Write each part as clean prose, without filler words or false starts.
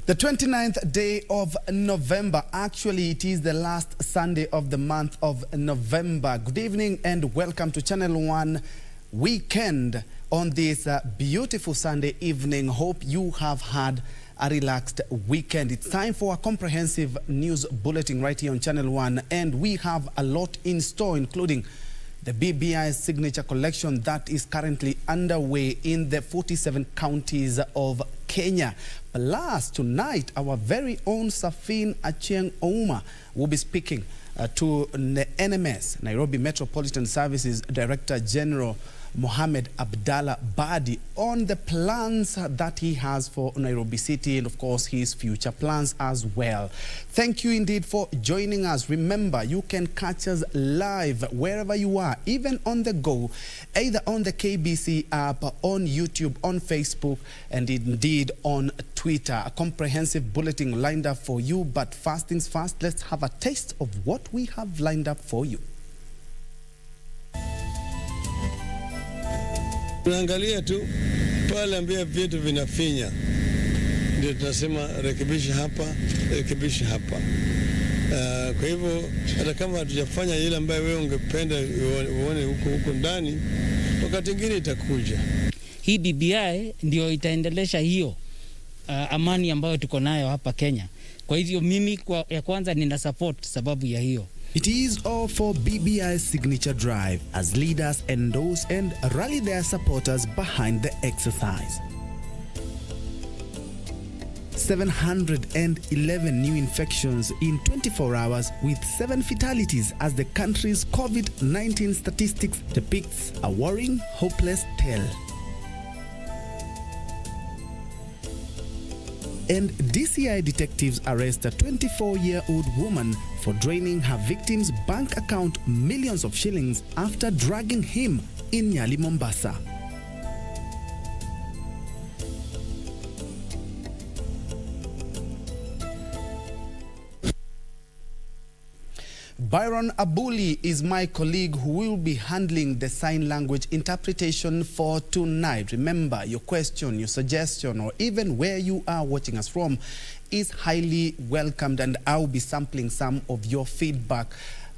The 29th day of November. Actually, it is the last Sunday of the month of November. Good evening and welcome to Channel 1 Weekend on this beautiful Sunday evening. Hope you have had a relaxed weekend. It's time for a comprehensive news bulletin right here on Channel 1, and we have a lot in store, including the BBI signature collection that is currently underway in the 47 counties of Kenya. Plus, tonight, our very own Safin Achieng Ouma will be speaking to the NMS, Nairobi Metropolitan Services Director General Mohamed Abdallah Badi, on the plans that he has for Nairobi City and, of course, his future plans as well. Thank you indeed for joining us. Remember, you can catch us live wherever you are, even on the go, either on the KBC app, on YouTube, on Facebook, and indeed on Twitter. A comprehensive bulletin lined up for you, but first things first, let's have a taste of what we have lined up for you. Tunaangalia tu pale ambia vitu vinafinya, ndio tunasema rekebisha hapa, rekebisha hapa. Kwa hivyo hata kama hatujafanya ile ambayo wewe ungependa uone huko ndani, wakati mwingine itakuja. Hii BBI ndio itaendelesha hiyo amani ambayo tuko nayo hapa Kenya. Kwa hivyo mimi ya kwanza nina support sababu ya hiyo. It is all for BBI's signature drive as leaders endorse and rally their supporters behind the exercise. 711 new infections in 24 hours with 7 fatalities as the country's COVID-19 statistics depicts a worrying, hopeless tale. And DCI detectives arrest a 24-year-old woman for draining her victim's bank account millions of shillings after dragging him in Nyali, Mombasa. Byron Abuli is my colleague who will be handling the sign language interpretation for tonight. Remember, your question, your suggestion, or even where you are watching us from is highly welcomed, and I'll be sampling some of your feedback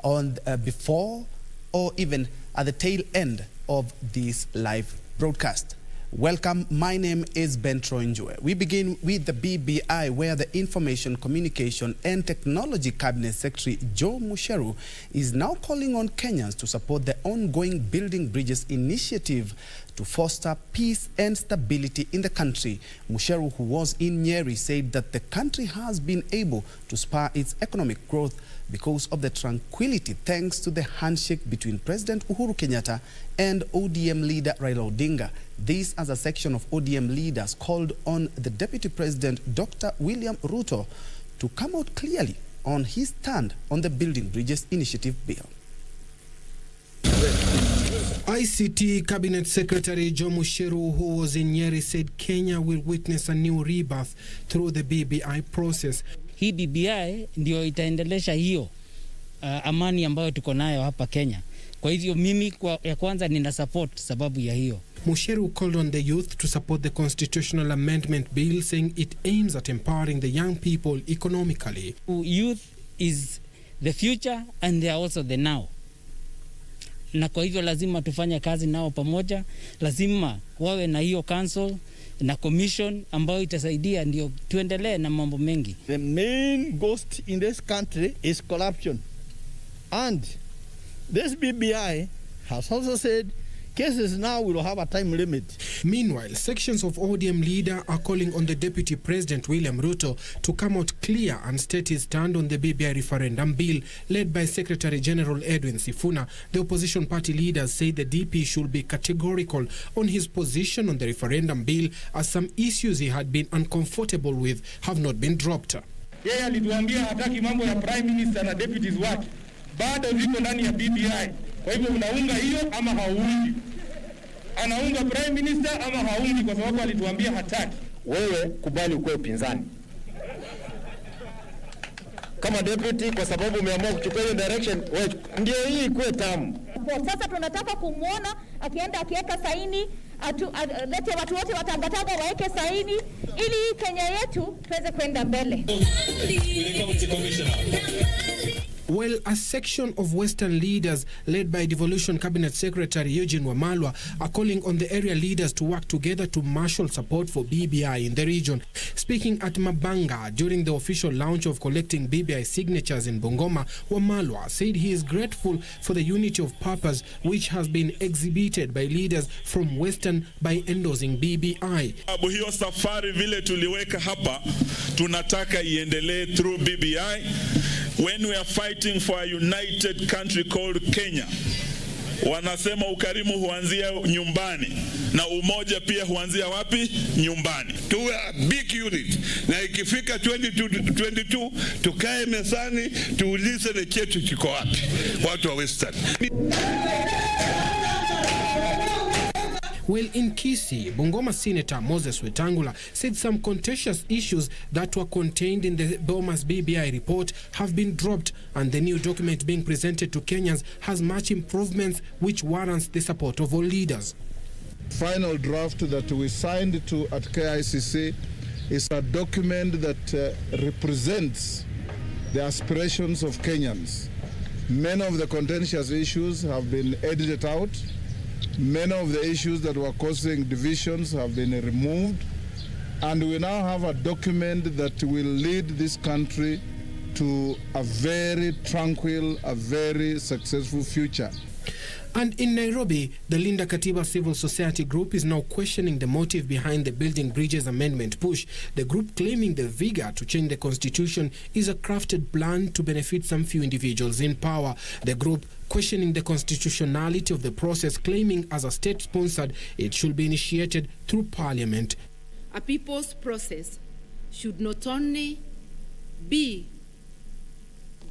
on before or even at the tail end of this live broadcast. Welcome, my name is Njue. We begin with the BBI, where the Information, Communication and Technology Cabinet Secretary Joe Musheru is now calling on Kenyans to support the ongoing Building Bridges initiative to foster peace and stability in the country. Musheru, who was in Njue, said that the country has been able to spur its economic growth because of the tranquility thanks to the handshake between President Uhuru Kenyatta and ODM leader Raila Odinga. This as a section of ODM leaders called on the Deputy President Dr. William Ruto to come out clearly on his stand on the Building Bridges Initiative bill. ICT Cabinet Secretary Joe Musheru, who was in Njue, said Kenya will witness a new rebirth through the BBI process. Hii BBI ndio itaendelesha hiyo amani ambayo tuko nayo hapa Kenya. Kwa hivyo mimi ya kwanza nina support sababu ya hiyo. Musheru called on the youth to support the constitutional amendment bill, saying it aims at empowering the young people economically. Youth is the future and they are also the now. Na kwa hivyo lazima tufanye kazi nao pamoja, lazima wawe na hiyo council na commission ambayo itasaidia ndio tuendelee na mambo mengi. The main ghost in this country is corruption. And this BBI has also said cases now will have a time limit. Meanwhile, sections of ODM leader are calling on the Deputy President William Ruto to come out clear and state his stand on the BBI referendum bill led by Secretary General Edwin Sifuna. The opposition party leaders say the DP should be categorical on his position on the referendum bill, as some issues he had been uncomfortable with have not been dropped. Yeye alituambia hataki mambo ya prime minister na deputies wake, bado ziko ndani ya BBI. Kwa hivyo unaunga hiyo ama hauungi? Anaunga prime minister ama haungi, kwa sababu alituambia hataki. Wewe kubali ukue upinzani kama deputy, kwa sababu umeamua kuchukua hiyo direction, ndio hii ikue tamu. Sasa tunataka kumuona akienda akiweka saini lete watu wote watangatanga waeke saini ili Kenya yetu tuweze kwenda mbele. Well, a section of Western leaders led by Devolution Cabinet Secretary Eugene Wamalwa are calling on the area leaders to work together to marshal support for BBI in the region. Speaking at Mabanga during the official launch of collecting BBI signatures in Bungoma, Wamalwa said he is grateful for the unity of purpose which has been exhibited by leaders from Western by endorsing BBI. Hiyo safari vile tuliweka hapa tunataka iendelee through BBI. When we are fighting for a united country called Kenya, wanasema ukarimu huanzia nyumbani na umoja pia huanzia wapi? Nyumbani. Tuwe a big unit na ikifika 2022 tukae mezani tuulize ni chetu kiko wapi watu wa Western. Well, in Kisii, Bungoma Senator Moses Wetangula said some contentious issues that were contained in the Bomas BBI report have been dropped, and the new document being presented to Kenyans has much improvements which warrants the support of all leaders. Final draft that we signed to at KICC is a document that represents the aspirations of Kenyans. Many of the contentious issues have been edited out. Many of the issues that were causing divisions have been removed, and we now have a document that will lead this country to a very tranquil, a very successful future. And in Nairobi, the Linda Katiba Civil Society Group is now questioning the motive behind the Building Bridges Amendment push. The group claiming the vigor to change the constitution is a crafted plan to benefit some few individuals in power. The group questioning the constitutionality of the process, claiming as a state-sponsored, it should be initiated through parliament. A people's process should not only be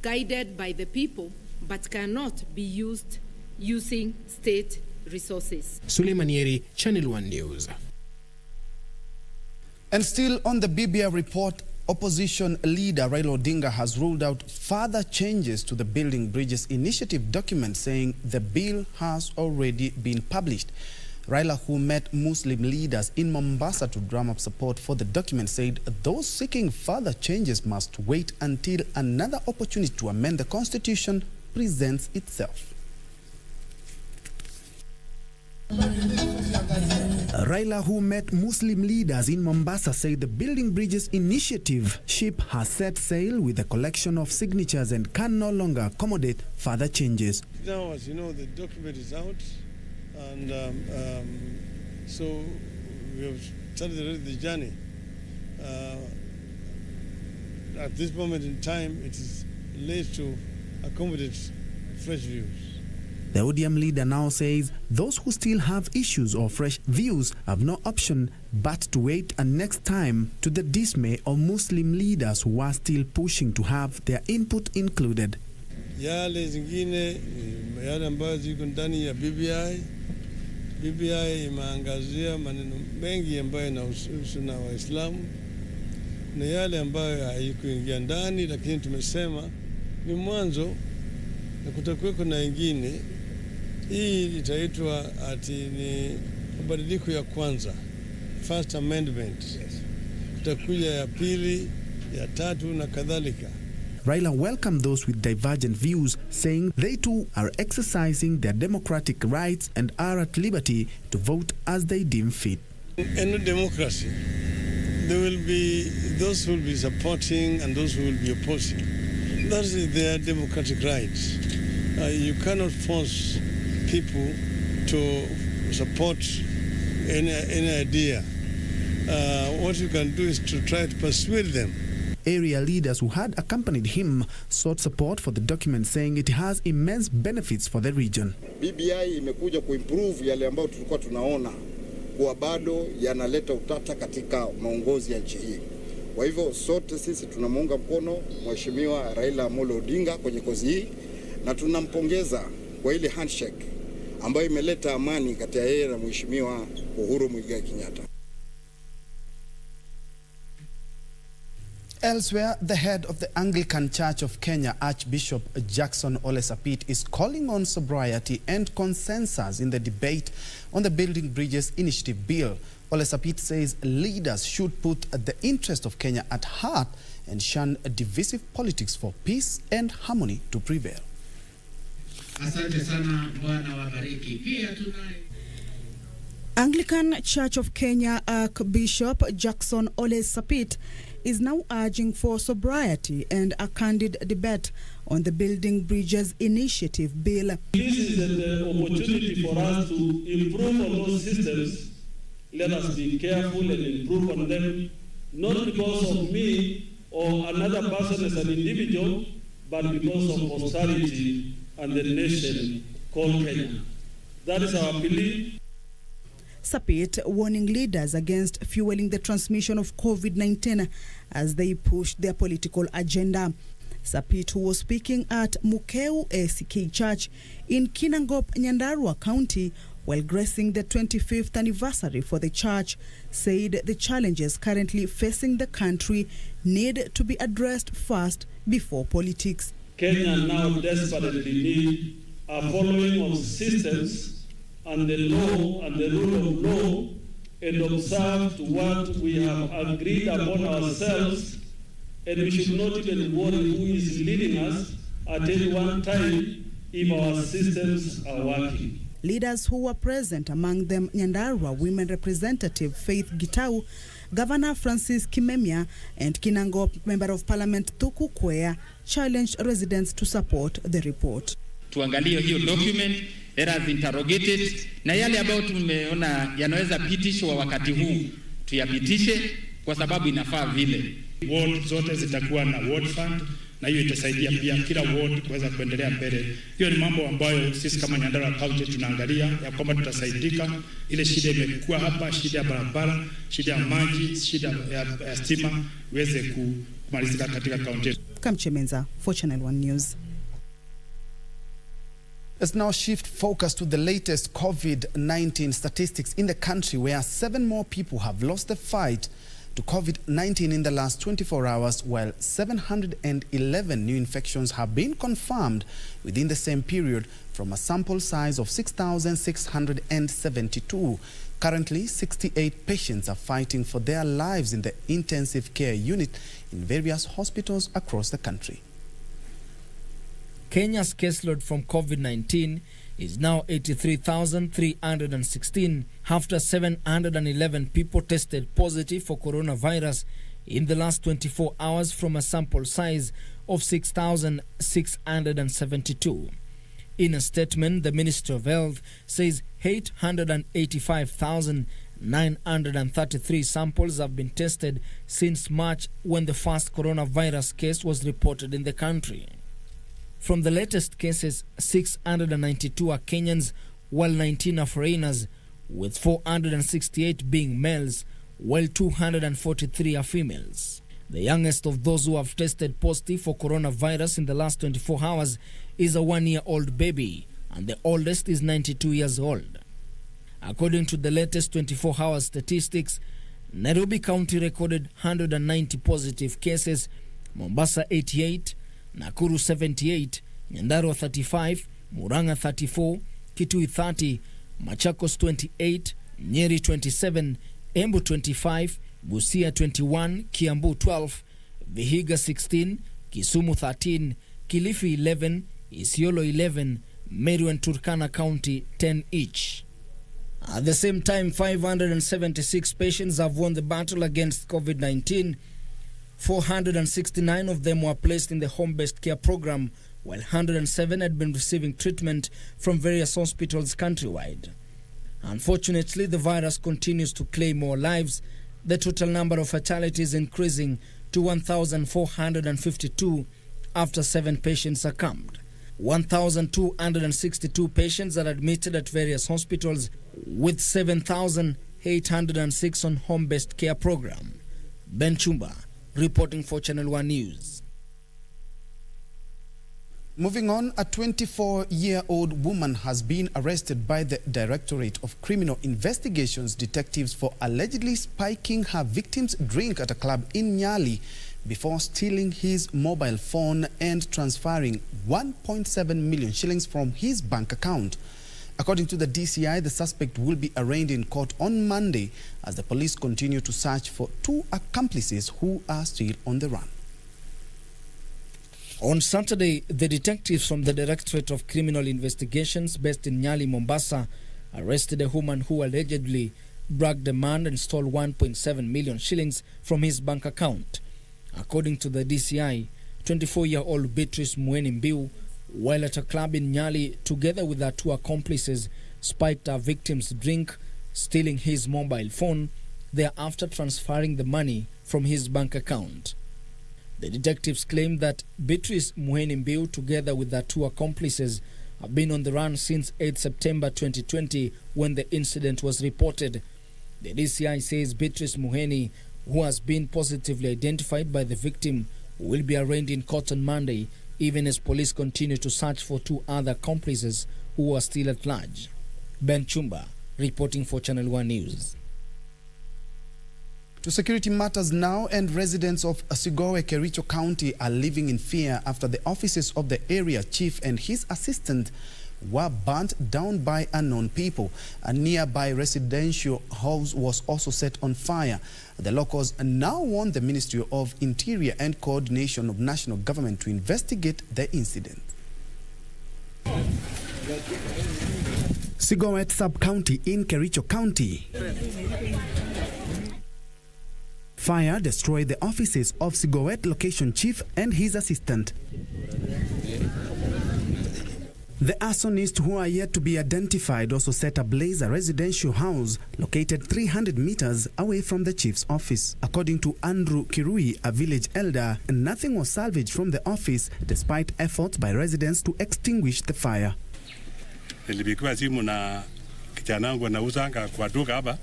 guided by the people, but cannot be used using state resources. Suleimanieri, Channel 1 News. And still on the BBI report, opposition leader Raila Odinga has ruled out further changes to the Building Bridges Initiative document, saying the bill has already been published. Raila, who met Muslim leaders in Mombasa to drum up support for the document, said those seeking further changes must wait until another opportunity to amend the constitution presents itself. Raila, who met Muslim leaders in Mombasa, said the Building Bridges Initiative ship has set sail with a collection of signatures and can no longer accommodate further changes. Now, as you know, the document is out, and so we have started the journey. At this moment in time, it is late to accommodate fresh views. The ODM leader now says those who still have issues or fresh views have no option but to wait and next time, to the dismay of Muslim leaders who are still pushing to have their input included. Yale zingine yale ambayo ziko ndani ya BBI imeangazia maneno mengi ambayo yanahusu na Waislamu na yale ambayo haikuingia ndani, lakini tumesema ni mwanzo na kutakuwa na ingine. Hii itaitwa ati ni mabadiliko ya kwanza, first amendment. Kutakuja ya pili, ya tatu na kadhalika. Raila welcomed those with divergent views, saying they too are exercising their democratic rights and are at liberty to vote as they deem fit. In a democracy, there will be those who will be supporting and those who will be opposing. That is their democratic rights. You cannot force people to support any idea. What you can do is to try to persuade them. Area leaders who had accompanied him sought support for the document, saying it has immense benefits for the region. BBI imekuja kuimprove yale ambayo tulikuwa tunaona kuwa bado yanaleta utata katika maongozi ya nchi hii. Kwa hivyo sote sisi tunamuunga mkono Mheshimiwa Raila Amolo Odinga kwenye kozi hii na tunampongeza kwa ile handshake ambayo imeleta amani kati ya yeye na Mheshimiwa Uhuru Muigai Kenyatta. Elsewhere, the head of the Anglican Church of Kenya, Archbishop Jackson Ole Sapit, is calling on sobriety and consensus in the debate on the Building Bridges Initiative bill. Ole Sapit says leaders should put the interest of Kenya at heart and shun divisive politics for peace and harmony to prevail. Asante sana, Bwana wabariki. Pia tunaye Anglican Church of Kenya Archbishop Jackson Ole Sapit is now urging for sobriety and a candid debate on the Building Bridges Initiative bill. This is the opportunity for us to improve on those systems. Let us be careful and improve on them, not because of me or another person as an individual, but because of posterity and the nation called Kenya. That is our belief. Sapit warning leaders against fueling the transmission of COVID-19 as they push their political agenda. Sapit, who was speaking at Mukeu ACK Church in Kinangop, Nyandarua County, while gracing the 25th anniversary for the church, said the challenges currently facing the country need to be addressed first before politics. Kenya now desperately need a following of systems and the law and the rule of law, and observe to what we have agreed upon ourselves, and we should not even worry who is leading us at any one time if our systems are working. Leaders who were present, among them Nyandarua Women Representative Faith Gitau, Governor Francis Kimemia, and Kinangop Member of Parliament Thuku Kwea, challenged residents to support the report. Tuangalie hiyo document, let us interrogate it, na yale ambayo tumeona yanaweza pitishwa wakati huu tuyapitishe kwa sababu inafaa vile. Ward zote zitakuwa na ward fund, na hiyo itasaidia pia kila ward kuweza kuendelea mbele. Hiyo ni mambo ambayo sisi kama Nyandarua County tunaangalia ya kwamba tutasaidika. Ile shida imekuwa hapa, shida ya barabara, shida ya maji, shida ya stima iweze kumalizika katika kaunti. Kamchemenza for Channel 1 News. Let's now shift focus to the latest COVID-19 statistics in the country, where 7 more people have lost the fight to COVID-19 in the last 24 hours, while 711 new infections have been confirmed within the same period from a sample size of 6,672. Currently, 68 patients are fighting for their lives in the intensive care unit in various hospitals across the country. Kenya's caseload from COVID-19 is now 83,316 after 711 people tested positive for coronavirus in the last 24 hours from a sample size of 6,672. In a statement, the Ministry of Health says 885,933 samples have been tested since March, when the first coronavirus case was reported in the country. From the latest cases, 692 are Kenyans, while 19 are foreigners, with 468 being males, while 243 are females. The youngest of those who have tested positive for coronavirus in the last 24 hours is a 1-year-old baby, and the oldest is 92 years old. According to the latest 24-hour statistics, Nairobi County recorded 190 positive cases, Mombasa 88, Nakuru 78, Nyandarua 35, Murang'a 34, Kitui 30, Machakos 28, Nyeri 27, Embu 25, Busia 21, Kiambu 12, Vihiga 16, Kisumu 13, Kilifi 11, Isiolo 11, Meru and Turkana County 10 each. At the same time, 576 patients have won the battle against COVID-19. 469 of them were placed in the home-based care program, while 107 had been receiving treatment from various hospitals countrywide. Unfortunately, the virus continues to claim more lives. The total number of fatalities increasing to 1,452 after 7 patients succumbed. 1,262 patients are admitted at various hospitals, with 7,806 on home-based care program. Ben Chumba, reporting for Channel 1 News. Moving on, a 24-year-old woman has been arrested by the Directorate of Criminal Investigations detectives for allegedly spiking her victim's drink at a club in Nyali before stealing his mobile phone and transferring 1.7 million shillings from his bank account. According to the DCI, the suspect will be arraigned in court on Monday as the police continue to search for 2 accomplices who are still on the run. On Saturday, the detectives from the Directorate of Criminal Investigations based in Nyali, Mombasa, arrested a woman who allegedly bragged a man and stole 1.7 million shillings from his bank account. According to the DCI, 24-year-old Beatrice Mweni, while at a club in Nyali, together with her 2 accomplices, spiked her victim's drink, stealing his mobile phone, thereafter transferring the money from his bank account. The detectives claimed that Beatrice Mweni, together with her 2 accomplices, have been on the run since 8 September 2020 when the incident was reported. The DCI says Beatrice Mweni, who has been positively identified by the victim, will be arraigned in court on Monday, even as police continue to search for 2 other accomplices who are still at large. Ben Chumba, reporting for Channel 1 News. To security matters now, and residents of Sigowe, Kericho County are living in fear after the offices of the area chief and his assistant were burnt down by unknown people. A nearby residential house was also set on fire. The locals now want the Ministry of Interior and Coordination of National Government to investigate the incident. Sigowet Sub-County in Kericho County. Fire destroyed the offices of Sigowet Location Chief and his assistant. The arsonists, who are yet to be identified, also set ablaze a residential house located 300 meters away from the chief's office. According to Andrew Kirui, a village elder, nothing was salvaged from the office despite efforts by residents to extinguish the fire. Nilipigiwa simu na kijana wangu anauzanga kwa duka hapa,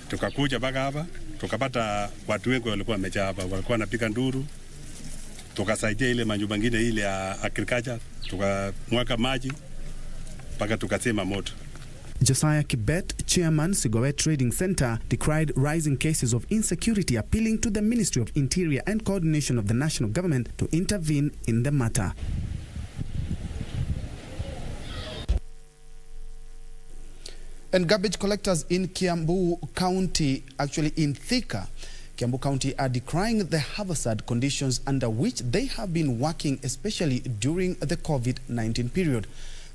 tukakuja mpaka hapa, tukapata watu wengi walikuwa wamejaa hapa, walikuwa wanapiga nduru. Tukasaidia ile manyumba ngine ile ya agriculture, tukamwaga maji mpaka tukasema moto. Josiah Kibet, chairman Sigowet Trading Center, decried rising cases of insecurity, appealing to the Ministry of Interior and Coordination of the National Government to intervene in the matter. And garbage collectors in Kiambu County, actually in Thika, Kiambu County, are decrying the haphazard conditions under which they have been working, especially during the COVID-19 period.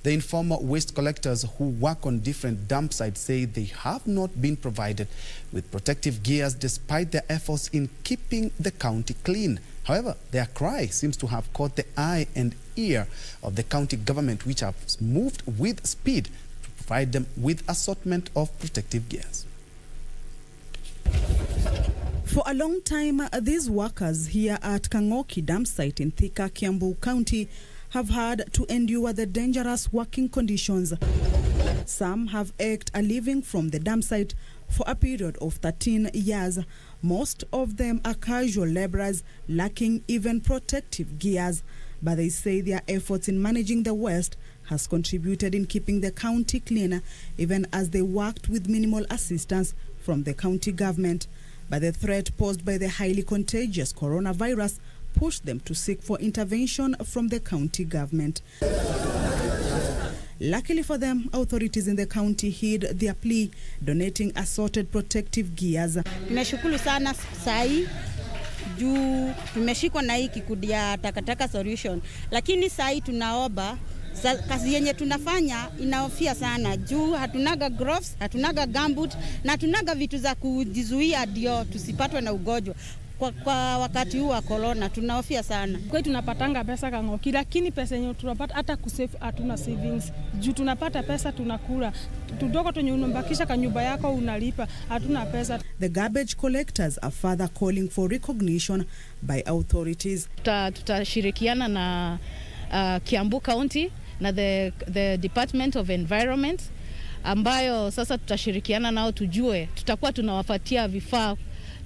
The informal waste collectors who work on different dump sites say they have not been provided with protective gears despite their efforts in keeping the county clean. However, their cry seems to have caught the eye and ear of the county government, which have moved with speed to provide them with assortment of protective gears. For a long time, these workers here at Kangoki dump site in Thika, Kiambu County have had to endure the dangerous working conditions. Some have earned a living from the dump site for a period of 13 years. Most of them are casual laborers lacking even protective gears, but they say their efforts in managing the waste has contributed in keeping the county cleaner, even as they worked with minimal assistance from the county government. But the threat posed by the highly contagious coronavirus pushed them to seek for intervention from the county government. Luckily for them, authorities in the county heed their plea, donating assorted protective gears. Tunashukuru sana sai juu tumeshikwa na hii kikundi ya takataka solution, lakini sai tunaomba kazi yenye tunafanya inaofia sana juu hatunaga gloves, hatunaga gumboot na hatunaga vitu za kujizuia ndio tusipatwe na ugonjwa. Kwa wakati huu wa corona tunaofia sana. Kwa tunapatanga pesa Kangoki, lakini pesa yenye tunapata hata kusave hatuna savings. Juu tunapata pesa tunakula. Tudogo tunye unambakisha kwa nyumba yako unalipa, hatuna pesa. The garbage collectors are further calling for recognition by authorities. Tutashirikiana na Kiambu County na the Department of Environment, ambayo sasa tutashirikiana nao tujue tutakuwa tunawapatia vifaa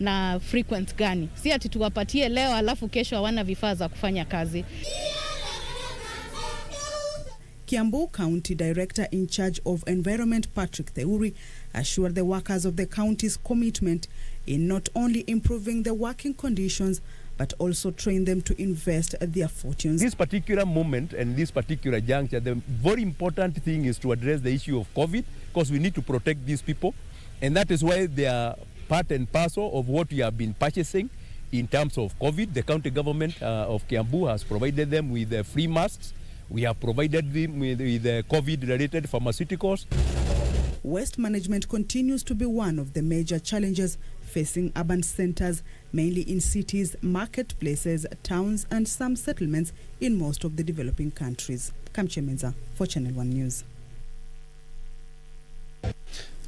na frequent gani. Si ati tuwapatie leo alafu kesho hawana vifaa za kufanya kazi. Kiambu County Director in charge of Environment Patrick Theuri assured the workers of the county's commitment in not only improving the working conditions but also train them to invest their fortunes. This particular moment and this particular juncture, the very important thing is to address the issue of COVID, because we need to protect these people, and that is why they are part and parcel of what we have been purchasing in terms of COVID. The county government of Kiambu has provided them with free masks. We have provided them with COVID-related pharmaceuticals. Waste management continues to be one of the major challenges facing urban centers, mainly in cities, marketplaces, towns, and some settlements in most of the developing countries. Kamche Menza for Channel 1 News.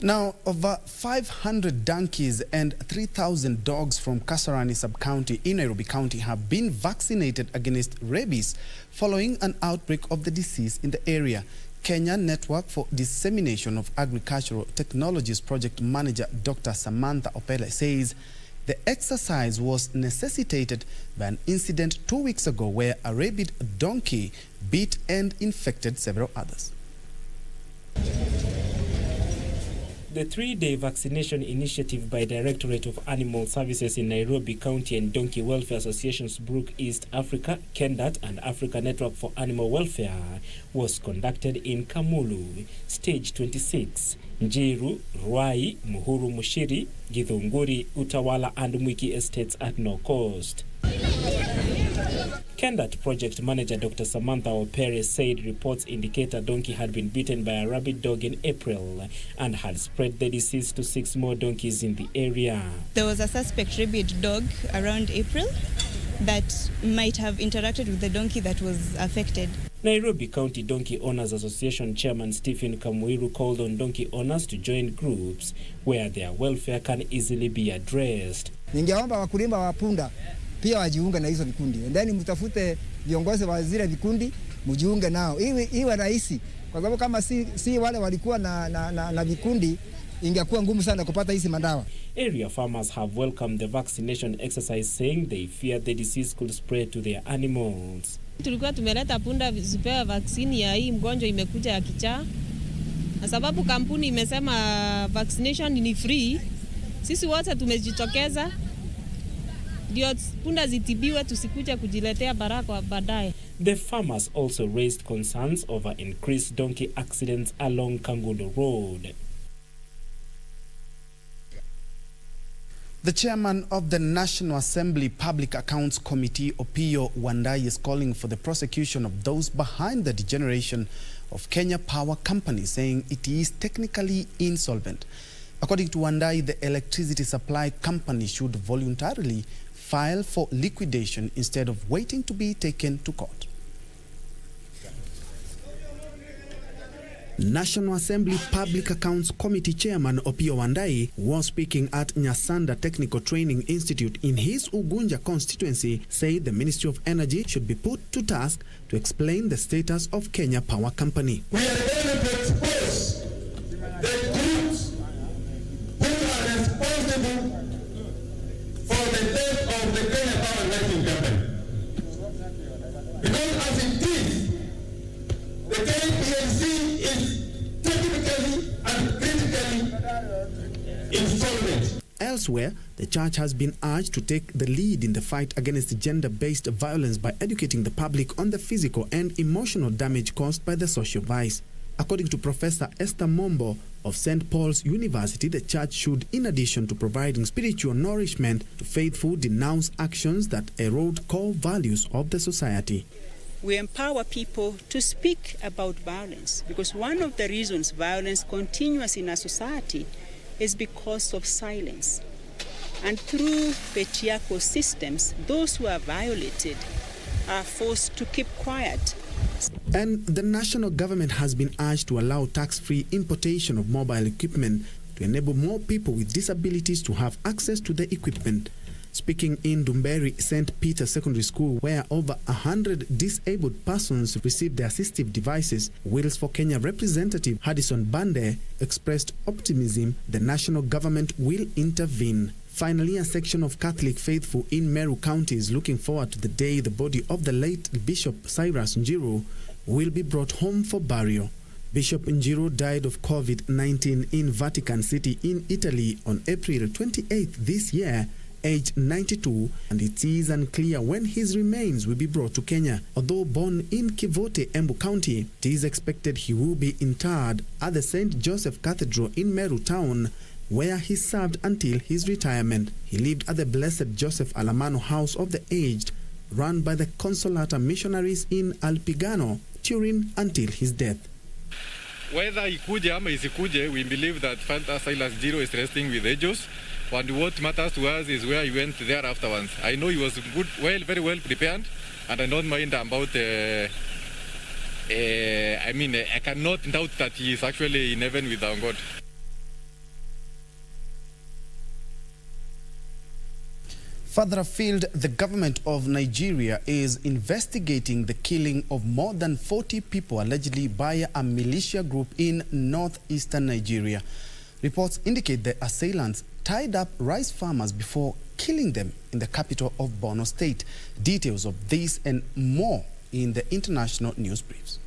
Now, over 500 donkeys and 3,000 dogs from Kasarani sub-county in Nairobi County have been vaccinated against rabies following an outbreak of the disease in the area. Kenya Network for Dissemination of Agricultural Technologies Project Manager Dr. Samantha Opele says the exercise was necessitated by an incident 2 weeks ago where a rabid donkey bit and infected several others. The 3-day vaccination initiative by Directorate of Animal Services in Nairobi County and Donkey Welfare Associations Brook East Africa, KENDAT, and Africa Network for Animal Welfare was conducted in Kamulu, Stage 26, Njiru, Ruai, Muhuru Mushiri, Githunguri, Utawala, and Mwiki estates at No Coast. KENDAT project manager Dr. Samantha Opere said reports indicate a donkey had been bitten by a rabid dog in April and had spread the disease to 6 more donkeys in the area. There was a suspect rabid dog around April that might have interacted with the donkey that was affected. Nairobi County Donkey Owners Association Chairman Stephen Kamuiru called on donkey owners to join groups where their welfare can easily be addressed. Ningeomba wakulima wa punda pia wajiunge na hizo vikundi. Ndani mtafute viongozi wa zile vikundi mjiunge nao. Iwe rahisi kwa sababu kama si wale walikuwa na vikundi ingekuwa ngumu sana kupata hizi madawa. Area farmers have welcomed the vaccination exercise, saying they fear the disease could spread to their animals. Tulikuwa tumeleta punda zipewe vaccine ya hii mgonjwa imekuja ya kichaa. Na sababu kampuni imesema vaccination ni free, sisi wote tumejitokeza ndio punda zitibiwe tusikuja kujiletea baraka baadaye. The farmers also raised concerns over increased donkey accidents along Kangundo Road. The chairman of the National Assembly Public Accounts Committee, Opiyo Wandayi, is calling for the prosecution of those behind the degeneration of Kenya Power Company, saying it is technically insolvent. According to Wandayi, the electricity supply company should voluntarily file for liquidation instead of waiting to be taken to court. National Assembly Public Accounts Committee Chairman Opiyo Wandayi was speaking at Nyasanda Technical Training Institute in his Ugunja constituency, said the Ministry of Energy should be put to task to explain the status of Kenya Power Company. We are going to expose the groups who are responsible for the death of the Kenya Power and Lighting Company. Because as it is, the KPLC is technically and critically insolvent. Elsewhere, the church has been urged to take the lead in the fight against gender-based violence by educating the public on the physical and emotional damage caused by the social vice. According to Professor Esther Mombo of St. Paul's University, the church should, in addition to providing spiritual nourishment to faithful, denounce actions that erode core values of the society. We empower people to speak about violence, because one of the reasons violence continues in our society is because of silence. And through patriarchal systems, those who are violated are forced to keep quiet. And the national government has been urged to allow tax-free importation of mobile equipment to enable more people with disabilities to have access to the equipment. Speaking in Dumberi St. Peter Secondary School, where over 100 disabled persons received the assistive devices, Wheels for Kenya representative Haddison Bande expressed optimism the national government will intervene. Finally, a section of Catholic faithful in Meru County is looking forward to the day the body of the late Bishop Cyrus Njue will be brought home for burial. Bishop Njue died of COVID-19 in Vatican City in Italy on April 28th this year aged 92, and it is unclear when his remains will be brought to Kenya. Although born in Kivote, Embu County, it is expected he will be interred at the St. Joseph Cathedral in Meru Town, where he served until his retirement. He lived at the Blessed Joseph Alamano House of the Aged, run by the Consolata missionaries in Alpigano, Turin, until his death. Whether ikuje ama isikuje, we believe that Father Silas Jiro is resting with angels, and what matters to us is where he went there afterwards. I know he was very well prepared, and I don't mind about I cannot doubt that he is actually in heaven with our God. Further afield, the government of Nigeria is investigating the killing of more than 40 people allegedly by a militia group in northeastern Nigeria. Reports indicate the assailants tied up rice farmers before killing them in the capital of Borno State. Details of this and more in the international news briefs.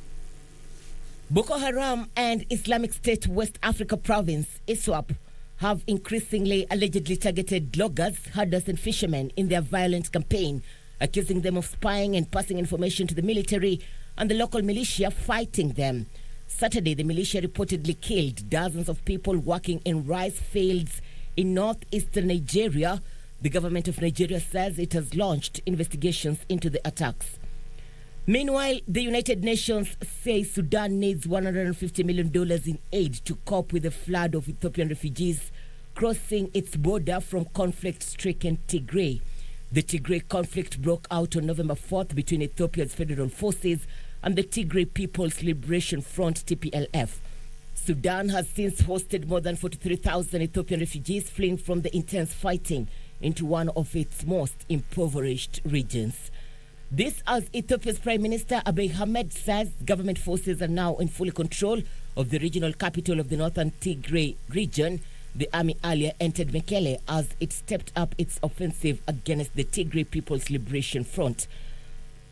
Boko Haram and Islamic State West Africa Province, ISWAP, have increasingly allegedly targeted loggers, herders and fishermen in their violent campaign, accusing them of spying and passing information to the military and the local militia fighting them. Saturday, the militia reportedly killed dozens of people working in rice fields in northeastern Nigeria. The government of Nigeria says it has launched investigations into the attacks. Meanwhile, the United Nations says Sudan needs $150 million in aid to cope with the flood of Ethiopian refugees crossing its border from conflict-stricken Tigray. The Tigray conflict broke out on November 4th between Ethiopia's federal forces and the Tigray People's Liberation Front, TPLF. Sudan has since hosted more than 43,000 Ethiopian refugees fleeing from the intense fighting into one of its most impoverished regions. This as Ethiopia's Prime Minister Abiy Ahmed says government forces are now in full control of the regional capital of the northern Tigray region. The army earlier entered Mekele as it stepped up its offensive against the Tigray People's Liberation Front.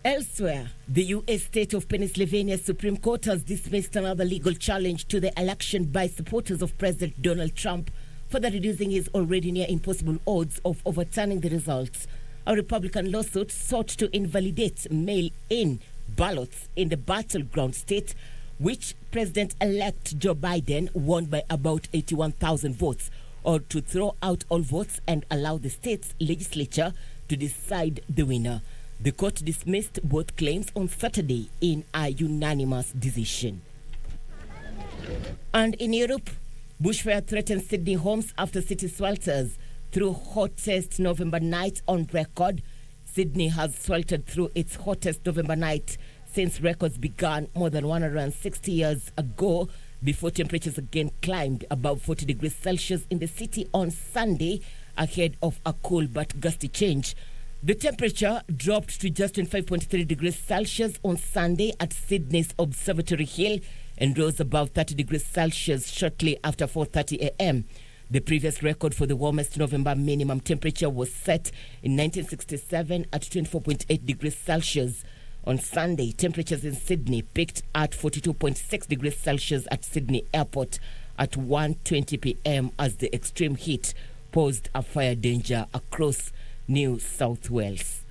Elsewhere, the U.S. state of Pennsylvania Supreme Court has dismissed another legal challenge to the election by supporters of President Donald Trump, further reducing his already near impossible odds of overturning the results. A Republican lawsuit sought to invalidate mail-in ballots in the battleground state, which President-elect Joe Biden won by about 81,000 votes, or to throw out all votes and allow the state's legislature to decide the winner. The court dismissed both claims on Saturday in a unanimous decision. And in Europe, bushfire threatens Sydney homes after city swelters through hottest November night on record. Sydney has sweltered through its hottest November night since records began more than 160 years ago, before temperatures again climbed above 40 degrees Celsius in the city on Sunday ahead of a cool but gusty change. The temperature dropped to just 5.3 degrees Celsius on Sunday at Sydney's Observatory Hill and rose above 30 degrees Celsius shortly after 4:30 a.m. The previous record for the warmest November minimum temperature was set in 1967 at 24.8 degrees Celsius. On Sunday, temperatures in Sydney peaked at 42.6 degrees Celsius at Sydney Airport at 1:20 p.m. as the extreme heat posed a fire danger across New South Wales.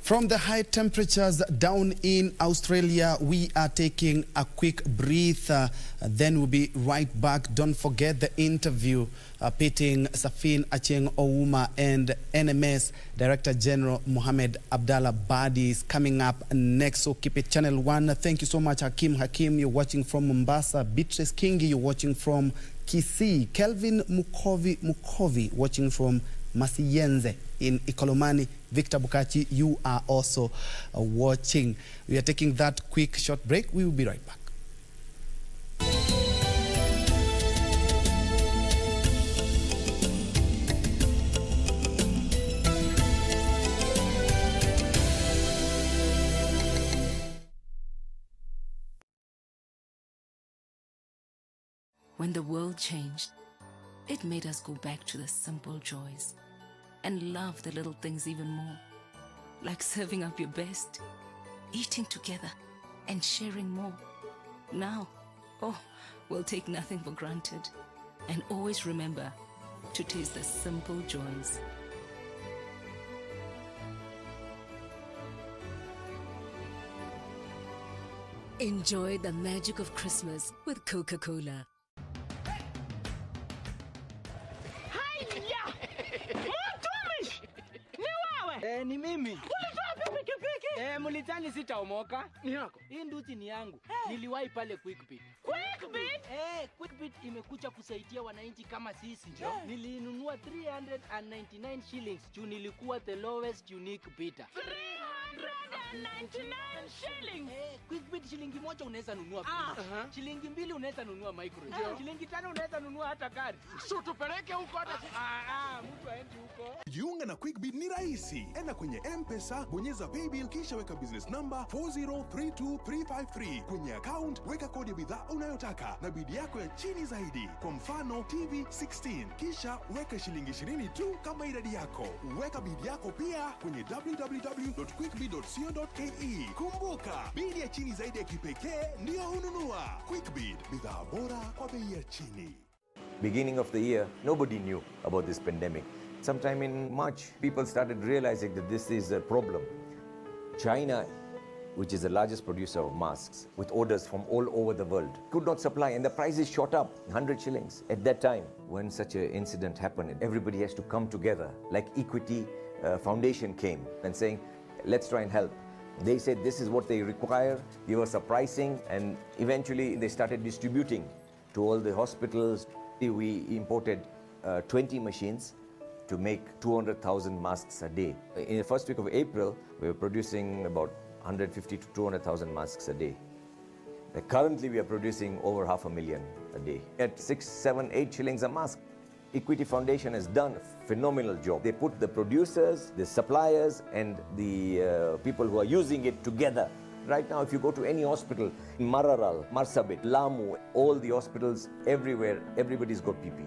From the high temperatures down in Australia, we are taking a quick breath. Then we'll be right back. Don't forget the interview pitting Safin Acheng Ouma and NMS Director General Mohamed Abdallah Badi is coming up next. So keep it Channel 1. Thank you so much, Hakim. You're watching from Mombasa. Beatrice Kingi, you're watching from Kisii. Kelvin Mukovi watching from Masiyenze in Ikolomani. Victor Bukachi, you are also watching. We are taking that quick short break. We will be right back. When the world changed, it made us go back to the simple joys and love the little things even more, like serving up your best, eating together, and sharing more. Now, we'll take nothing for granted and always remember to taste the simple joys. Enjoy the magic of Christmas with Coca-Cola. Ni mimi. Ulitoa pikipiki? Mulitani sitaomoka. Ni yako. Hii nduti ni yangu. Niliwahi pale QuickBit. QuickBit? QuickBit imekuja kusaidia wananchi kama sisi. Nilinunua 399 shillings juu nilikuwa the lowest unique bidder. 399 shillings. QuickBit shilingi moja unaweza nunua pizza. Shilingi mbili unaweza nunua microwave. Shilingi tano unaweza nunua hata gari. So tupeleke huko hata mtu aende huko. Jiunga na QuickBit ni rahisi. Enda kwenye M-Pesa, bonyeza paybill kisha weka business number 4032353. Kwenye account weka kodi ya bidhaa unayotaka na bidi yako ya chini zaidi. Kwa mfano TV 16. Kisha weka shilingi 20 tu kama idadi yako. Weka bidi yako pia kwenye www.quickbit.co.ke. Kumbuka, bidi ya chini zaidi ya kipekee ndio ununua. QuickBit, bidhaa bora kwa bei ya chini. Beginning of the year, nobody knew about this pandemic. Sometime in March, people started realizing that this is a problem. China, which is the largest producer of masks, with orders from all over the world, could not supply, and the prices shot up 100 shillings. At that time, when such an incident happened, everybody has to come together, like Equity Foundation came and saying, let's try and help. They said this is what they require, give us a pricing, and eventually they started distributing to all the hospitals. We imported 20 machines to make 200,000 masks a day. In the first week of April, we were producing about 150 to 200,000 masks a day. Currently, we are producing over 500,000 a day. At 6, 7, 8 shillings a mask. Equity Foundation has done a phenomenal job. They put the producers, the suppliers, and the people who are using it together. Right now, if you go to any hospital, in Mararal, Marsabit, Lamu, all the hospitals, everywhere, everybody's got PP.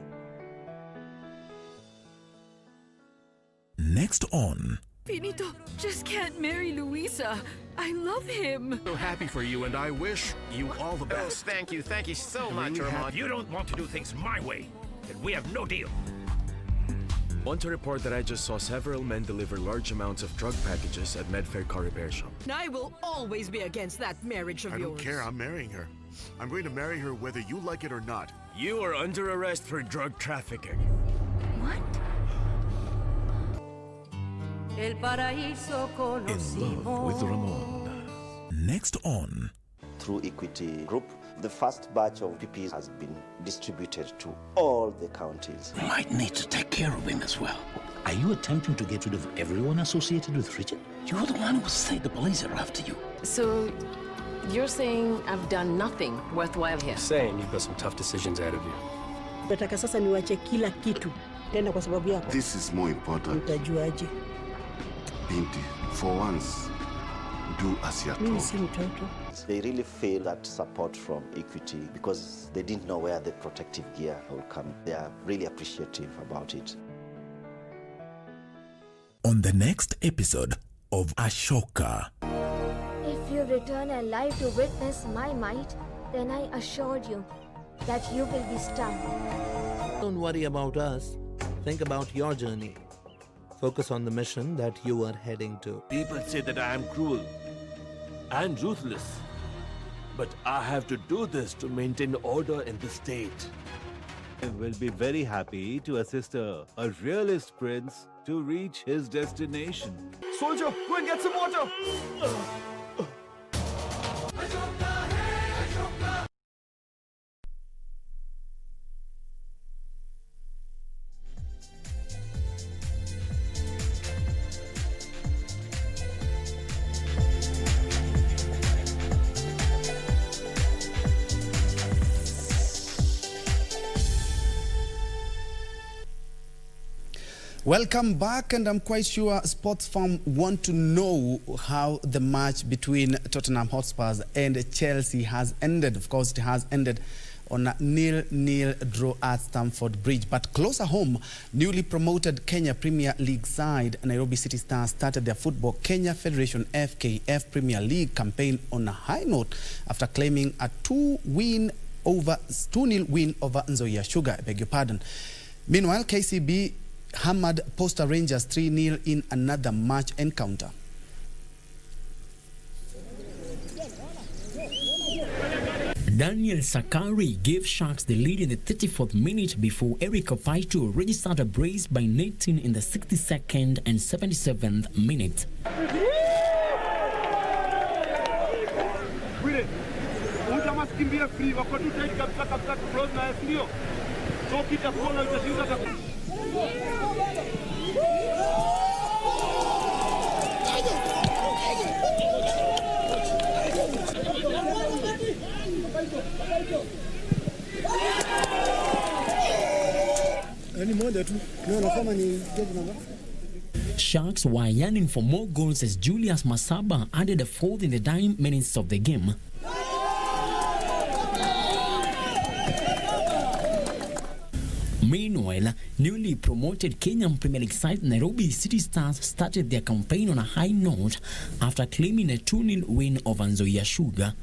Next on. Finito just can't marry Luisa. I love him. So happy for you, and I wish you all the best. Oh, thank you so much, Ramon. You don't want to do things my way, then we have no deal. Want to report that I just saw several men deliver large amounts of drug packages at Medfair car repair shop. I will always be against that marriage of yours. I don't care, I'm marrying her. I'm going to marry her whether you like it or not. You are under arrest for drug trafficking. In Love with Ramon. Next on. Through Equity Group, the first batch of PPEs has been distributed to all the counties. We might need to take care of him as well. Are you attempting to get rid of everyone associated with Richard? You're the one who said the police are after you. So, you're saying I've done nothing worthwhile here? Saying you've got some tough decisions ahead of you. Nataka sasa niwache kila kitu tena kwa sababu yako. This is more important. Utajuaje? Binti, for once, do as you're told. They really feel that support from Equity because they didn't know where the protective gear will come. They are really appreciative about it. On the next episode of Ashoka. If you return alive to witness my might, then I assured you that you will be stunned. Don't worry about us. Think about your journey. Focus on the mission that you are heading to. People say that I am cruel and ruthless, but I have to do this to maintain order in the state. I will be very happy to assist a realist prince to reach his destination. Soldier, go and get some water! Welcome back, and I'm quite sure Sports Farm want to know how the match between Tottenham Hotspurs and Chelsea has ended. Of course, it has ended on a 0-0 draw at Stamford Bridge. But closer home, newly promoted Kenya Premier League side Nairobi City Stars started their Football Kenya Federation FKF Premier League campaign on a high note after claiming a 2-0 win over Nzoia Sugar. I beg your pardon. Meanwhile, KCB hammered Posta Rangers 3-0 in another match encounter. Daniel Sakari gave Sharks the lead in the 34th minute before Eric Opaito registered a brace by netting in the 62nd and 77th minute. Sharks were yearning for more goals as Julius Masaba added a fourth in the dying minutes of the game. Meanwhile, newly promoted Kenyan Premier League side Nairobi City Stars started their campaign on a high note after claiming a 2-0 win over Nzoia Sugar.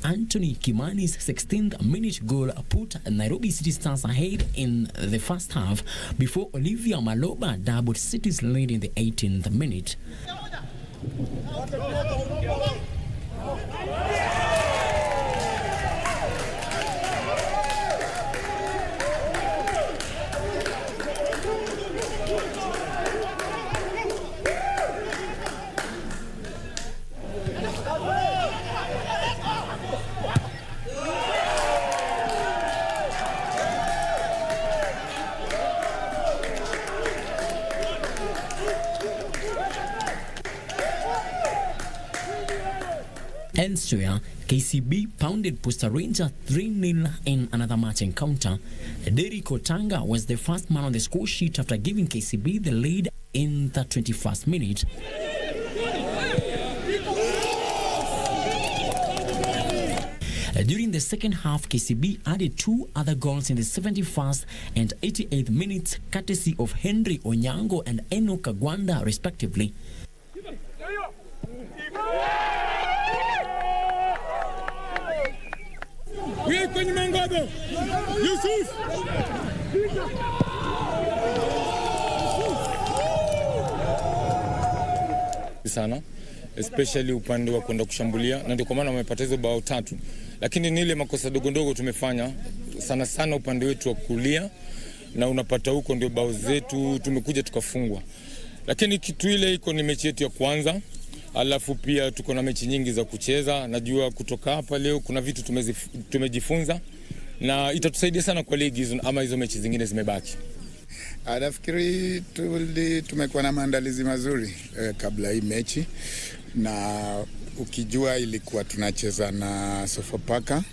Anthony Kimani's 16th minute goal put Nairobi City Stars ahead in the first half before Olivia Maloba doubled City's lead in the 18th minute. Elsewhere, KCB pounded Posta Rangers 3-0 in another match encounter. Derek Otanga was the first man on the score sheet after giving KCB the lead in the 21st minute. During the second half, KCB added two other goals in the 71st and 88th minutes, courtesy of Henry Onyango and Enoch Agwanda, respectively. Sana, especially upande wa kwenda kushambulia, na ndio kwa maana wamepata hizo bao tatu. Lakini ni ile makosa dogo tumefanya sana sana upande wetu wa kulia, na unapata huko ndio bao zetu tumekuja tukafungwa. Lakini kitu ile iko ni mechi yetu ya kwanza. Alafu pia tuko na mechi nyingi za kucheza. Najua kutoka hapa leo kuna vitu tumejifunza na itatusaidia sana kwa ligi ama hizo mechi zingine zimebaki. Nafikiri tumekuwa na maandalizi mazuri kabla hii mechi, na ukijua ilikuwa tunacheza na Sofapaka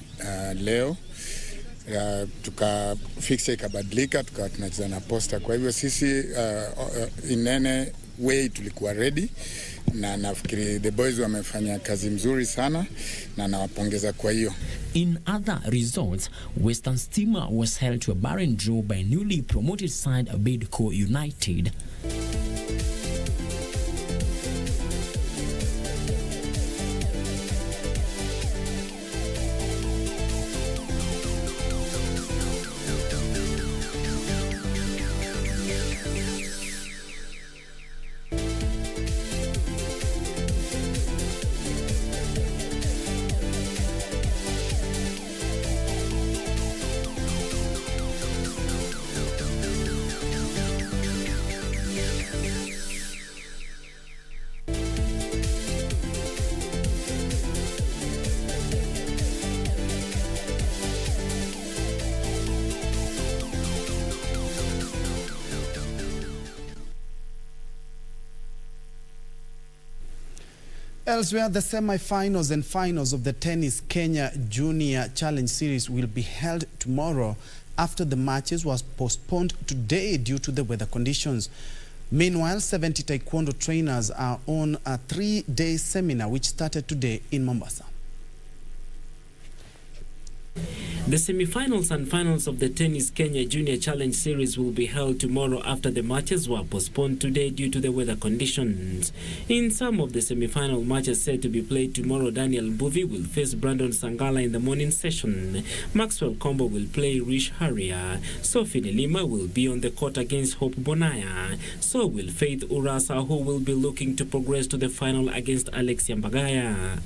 leo, fixture ikabadilika tukawa tunacheza na Posta. Kwa hivyo sisi in any way tulikuwa ready, na nafikiri the boys wamefanya kazi mzuri sana na nawapongeza kwa hiyo. In other results, Western Stima was held to a barren draw by newly promoted side Bidco United. Elsewhere, the semi-finals and finals of the Tennis Kenya Junior Challenge Series will be held tomorrow after the matches was postponed today due to the weather conditions. Meanwhile, 70 taekwondo trainers are on a 3-day seminar which started today in Mombasa. The semi-finals and finals of the Tennis Kenya Junior Challenge Series will be held tomorrow after the matches were postponed today due to the weather conditions. In some of the semi-final matches set to be played tomorrow, Daniel Mbuvi will face Brandon Sangala in the morning session. Maxwell Combo will play Rish Harrier. Sophie Nelima will be on the court against Hope Bonaya. So will Faith Urasa, who will be looking to progress to the final against Alexia Mbagaya.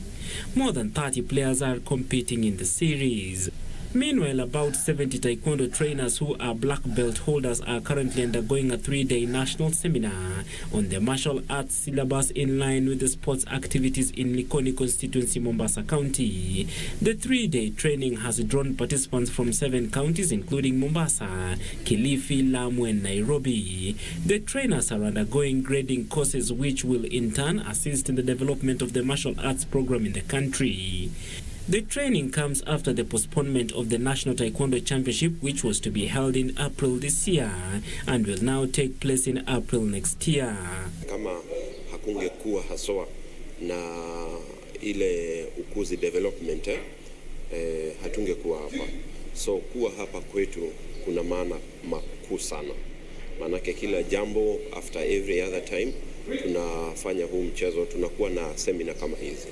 More than 30 players are competing in the series. Meanwhile, about 70 taekwondo trainers who are black belt holders are currently undergoing a 3-day national seminar on the martial arts syllabus in line with the sports activities in Likoni constituency, Mombasa County. The 3-day training has drawn participants from 7 counties including Mombasa, Kilifi, Lamu and Nairobi. The trainers are undergoing grading courses which will in turn assist in the development of the martial arts program in the country. The training comes after the postponement of the National Taekwondo Championship, which was to be held in April this year and will now take place in April next year. Kama hakungekuwa haswa na ile ukuzi development hatungekuwa hapa. So kuwa hapa kwetu kuna maana makuu sana. Manake kila jambo after every other time tunafanya huu mchezo, tunakuwa na seminar kama hizi.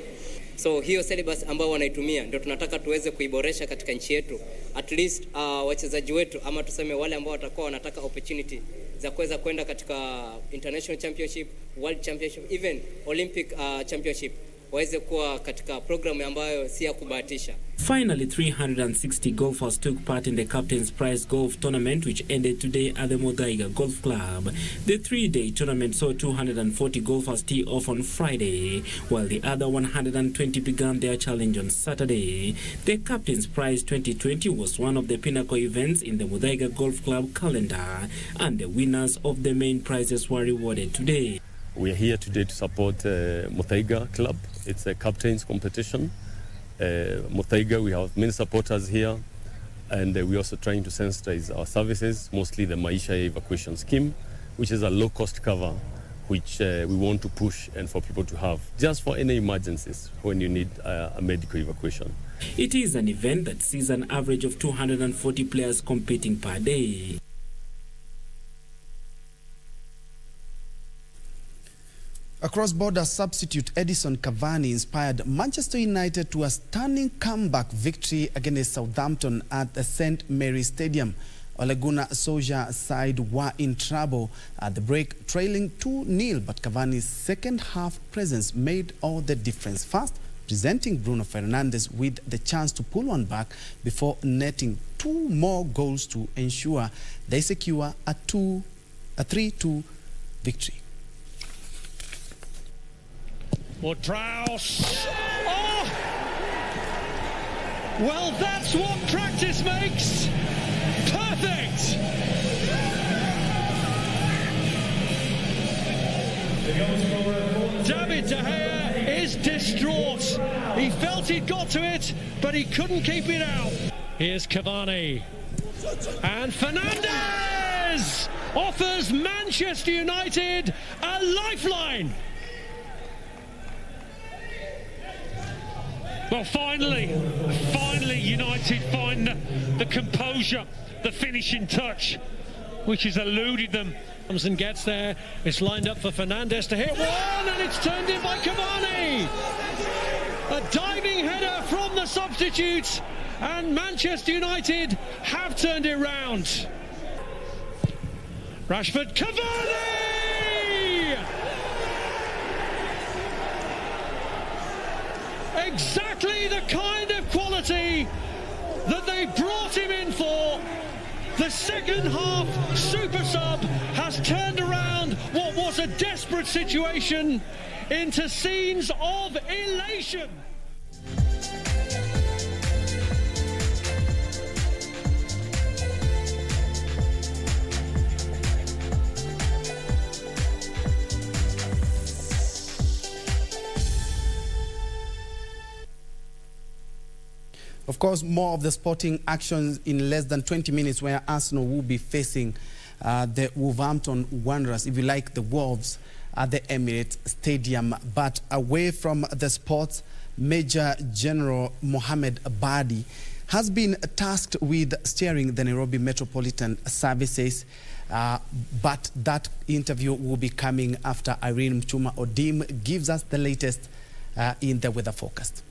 So hiyo syllabus ambao wanaitumia ndio tunataka tuweze kuiboresha katika nchi yetu. At least wachezaji wetu ama tuseme wale ambao watakuwa wanataka opportunity za kuweza kwenda katika international championship, world championship, even Olympic championship waweze kuwa katika program ambayo si ya kubahatisha. Finally, 360 golfers took part in the Captain's Prize Golf Tournament, which ended today at the Muthaiga Golf Club. The 3-day tournament saw 240 golfers tee off on Friday, while the other 120 began their challenge on Saturday. The Captain's Prize 2020 was one of the pinnacle events in the Muthaiga Golf Club calendar, and the winners of the main prizes were rewarded today. We are here today to support Muthaiga Club. It's a captain's competition. Muthaiga, we have many supporters here, and we're also trying to sensitize our services, mostly the Maisha evacuation scheme, which is a low-cost cover, which we want to push and for people to have, just for any emergencies when you need a medical evacuation. It is an event that sees an average of 240 players competing per day. Cross-border substitute Edison Cavani inspired Manchester United to a stunning comeback victory against Southampton at the St. Mary's Stadium. Ole Gunnar Solskjaer's side were in trouble at the break, trailing 2-0, but Cavani's second-half presence made all the difference. First, presenting Bruno Fernandes with the chance to pull one back before netting 2 more goals to ensure they secure a 3-2 victory. Wood-Prowse. Oh! Well, that's what practice makes perfect! David De Gea is distraught. He felt he'd got to it, but he couldn't keep it out. Here's Cavani. And Fernandes offers Manchester United a lifeline. Well, finally, United find the composure, the finishing touch, which has eluded them. Comes and gets there. It's lined up for Fernandes to hit one, and it's turned in by Cavani. A diving header from the substitutes, and Manchester United have turned it round. Rashford, Cavani! Exactly the kind of quality that they brought him in for. The second half super sub has turned around what was a desperate situation into scenes of elation. Of course, more of the sporting actions in less than 20 minutes, where Arsenal will be facing the Wolverhampton Wanderers, if you like, the Wolves, at the Emirates Stadium. But away from the sports, Major General Mohammed Abadi has been tasked with steering the Nairobi Metropolitan Services. But that interview will be coming after Irene Mchuma Odim gives us the latest in the weather forecast.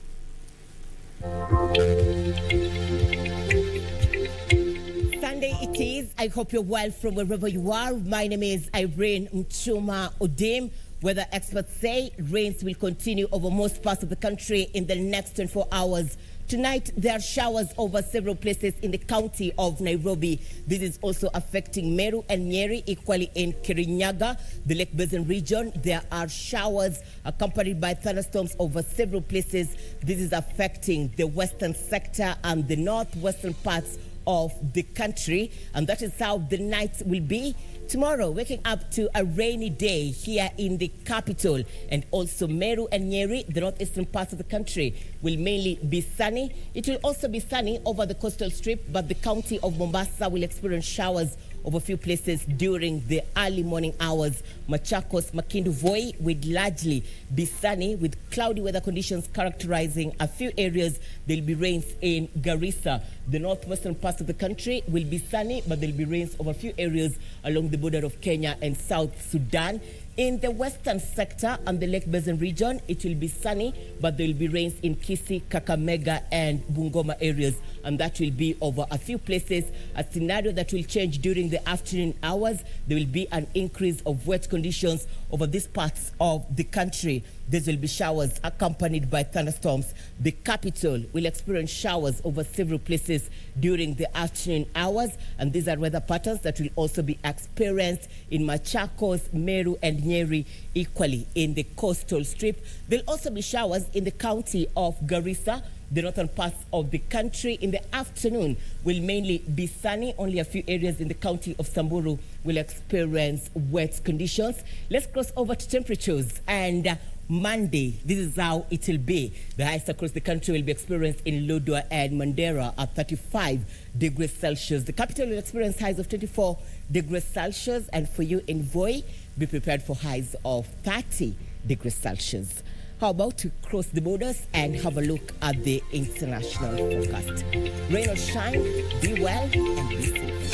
Sunday it is. I hope you're well from wherever you are. My name is Irene Mchuma Odim. Weather experts say rains will continue over most parts of the country in the next 24 hours. Tonight, there are showers over several places in the county of Nairobi. This is also affecting Meru and Nyeri, equally in Kirinyaga, the Lake Basin region. There are showers accompanied by thunderstorms over several places. This is affecting the western sector and the northwestern parts of the country. And that is how the nights will be. Tomorrow, waking up to a rainy day here in the capital, and also Meru and Nyeri, the northeastern parts of the country, will mainly be sunny. It will also be sunny over the coastal strip, but the county of Mombasa will experience showers over a few places during the early morning hours. Machakos, Makindu, Voi will largely be sunny with cloudy weather conditions characterizing a few areas. There will be rains in Garissa. The northwestern parts of the country will be sunny, but there will be rains over a few areas along the border of Kenya and South Sudan. In the western sector and the Lake Basin region, it will be sunny, but there will be rains in Kisii, Kakamega, and Bungoma areas, and that will be over a few places. A scenario that will change during the afternoon hours. There will be an increase of wet conditions over these parts of the country. There will be showers accompanied by thunderstorms. The capital will experience showers over several places during the afternoon hours, and these are weather patterns that will also be experienced in Machakos, Meru, and Nyeri, equally in the coastal strip. There will also be showers in the county of Garissa. The northern parts of the country in the afternoon will mainly be sunny. Only a few areas in the county of Samburu will experience wet conditions. Let's cross over to temperatures. And Monday, this is how it will be. The highest across the country will be experienced in Lodwar and Mandera at 35 degrees Celsius. The capital will experience highs of 24 degrees Celsius. And for you in Voi, be prepared for highs of 30 degrees Celsius. How about to cross the borders and have a look at the international forecast? Rain or shine, be well and be safe.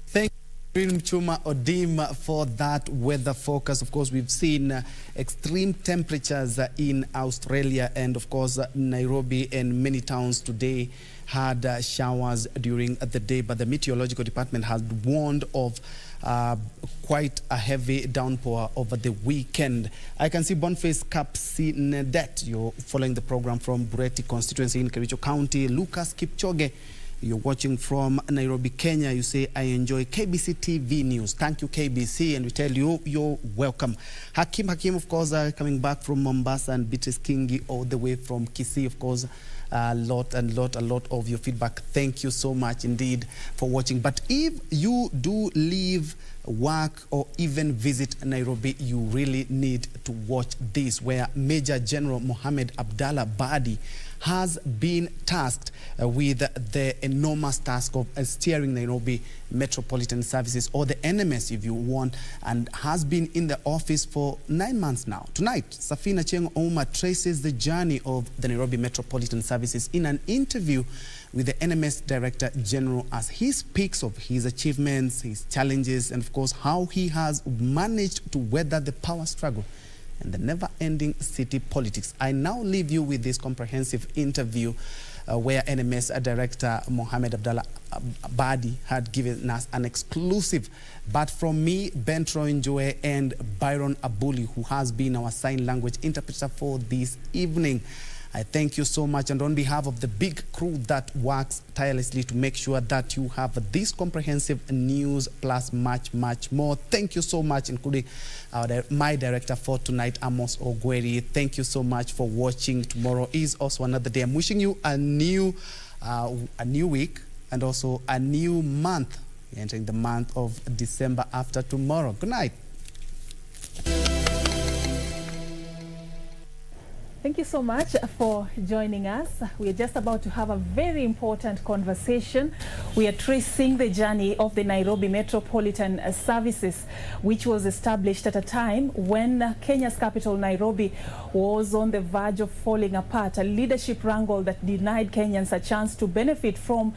Thank you, Mchuma Odim, for that weather forecast. Of course, we've seen extreme temperatures in Australia, and of course, Nairobi and many towns today had showers during the day, but the meteorological department has warned of quite a heavy downpour over the weekend. I can see Boniface Kapsinedet, you're following the program from Bureti constituency in Kericho County. Lucas Kipchoge, you're watching from Nairobi, Kenya. You say, I enjoy KBC TV News. Thank you, KBC, and we tell you, you're welcome. Hakim, of course, coming back from Mombasa, and Beatrice Kingi all the way from Kisii, of course. A lot of your feedback. Thank you so much indeed for watching. But if you do leave work or even visit Nairobi, you really need to watch this, where Major General Mohammed Abdallah Badi has been tasked with the enormous task of steering Nairobi Metropolitan Services, or the NMS if you want, and has been in the office for 9 months now. Tonight, Safina Cheng Ouma traces the journey of the Nairobi Metropolitan Services in an interview with the NMS Director General, as he speaks of his achievements, his challenges, and of course how he has managed to weather the power struggle and the never-ending city politics. I now leave you with this comprehensive interview where NMS Director Mohammed Abdallah Badi had given us an exclusive. But from me, Bentro Njue, and Byron Abuli, who has been our sign language interpreter for this evening, I thank you so much, and on behalf of the big crew that works tirelessly to make sure that you have this comprehensive news plus much more. Thank you so much, including my director for tonight, Amos Ogweri. Thank you so much for watching. Tomorrow is also another day. I'm wishing you a new week, and also a new month. We're entering the month of December after tomorrow. Good night. Thank you so much for joining us. We are just about to have a very important conversation. We are tracing the journey of the Nairobi Metropolitan Services, which was established at a time when Kenya's capital, Nairobi, was on the verge of falling apart. A leadership wrangle that denied Kenyans a chance to benefit from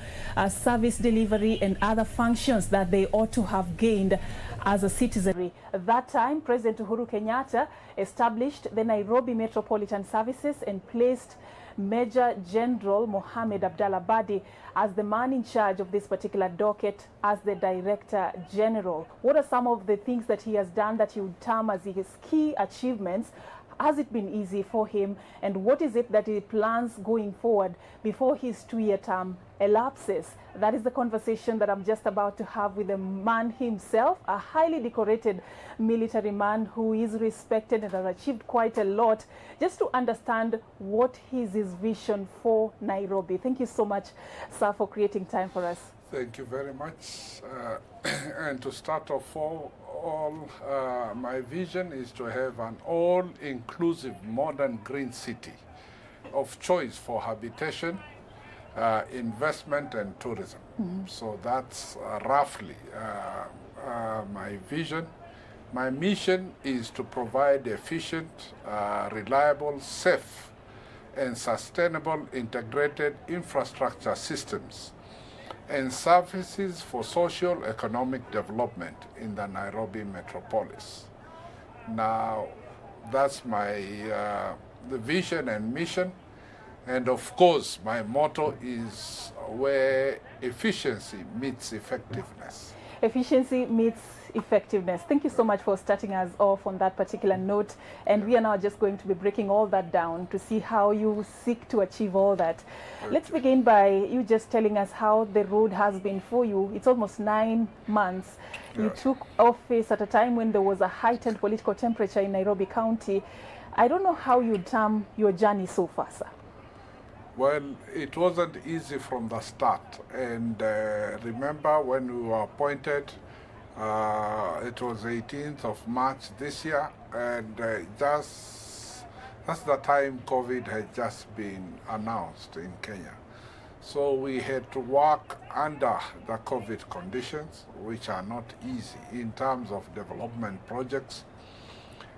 service delivery and other functions that they ought to have gained as a citizenry. At that time, President Uhuru Kenyatta established the Nairobi Metropolitan Services and placed Major General Mohammed Abdallah Badi as the man in charge of this particular docket as the Director General. What are some of the things that he has done that you would term as his key achievements? Has it been easy for him? And what is it that he plans going forward before his 2-year term elapses? That is the conversation that I'm just about to have with the man himself, a highly decorated military man who is respected and has achieved quite a lot, just to understand what is his vision for Nairobi. Thank you so much, sir, for creating time for us. Thank you very much. And to start off my vision is to have an all-inclusive modern green city of choice for habitation, investment and tourism. So that's roughly my vision. My mission is to provide efficient, reliable, safe and sustainable integrated infrastructure systems and services for socio-economic development in the Nairobi metropolis. Now, that's my the vision and mission. And of course, my motto is where efficiency meets effectiveness. Efficiency meets effectiveness. Thank you so much for starting us off on that particular note. And we are now just going to be breaking all that down to see how you seek to achieve all that. Okay. Let's begin by you just telling us how the road has been for you. It's almost 9 months. Yeah. You took office at a time when there was a heightened political temperature in Nairobi County. I don't know how you term your journey so far, sir. Well, it wasn't easy from the start. And remember when we were appointed, it was 18th of March this year, and that's the time COVID had just been announced in Kenya. So we had to work under the COVID conditions, which are not easy in terms of development projects.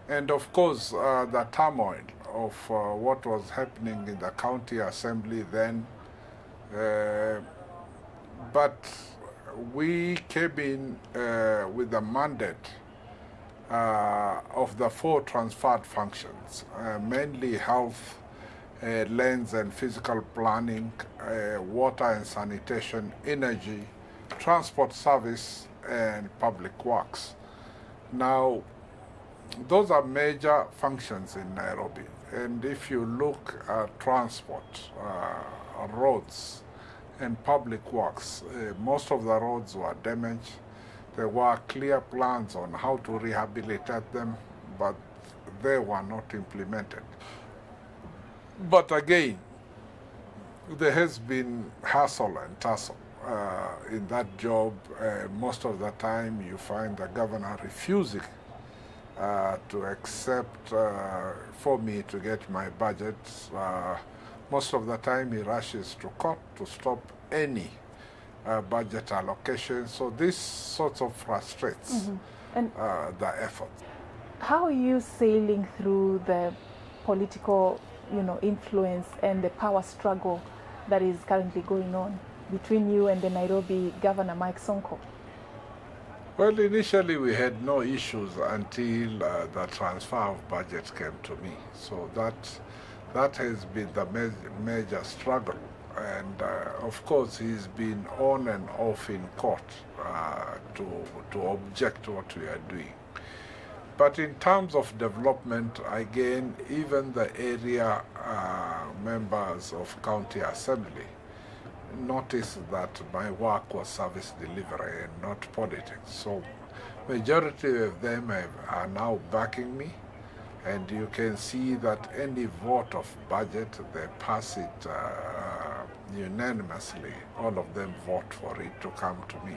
And of course, the turmoil of what was happening in the county assembly then. But we came in with the mandate of the 4 transferred functions, mainly health, lands and physical planning, water and sanitation, energy, transport service, and public works. Now, those are major functions in Nairobi. And if you look at transport, roads, and public works, most of the roads were damaged. There were clear plans on how to rehabilitate them, but they were not implemented. But again, there has been hustle and tussle in that job. Most of the time you find the governor refusing to accept for me to get my budget. Most of the time he rushes to court to stop any budget allocation. So this sort of frustrates the effort. How are you sailing through the political, influence and the power struggle that is currently going on between you and the Nairobi Governor Mike Sonko? Well, initially we had no issues until the transfer of budget came to me. So that has been the major struggle. And of course, he's been on and off in court to object to what we are doing. But in terms of development, again, even the area members of county assembly noticed that my work was service delivery and not politics. So majority of them are now backing me, and you can see that any vote of budget, they pass it unanimously, all of them vote for it to come to me.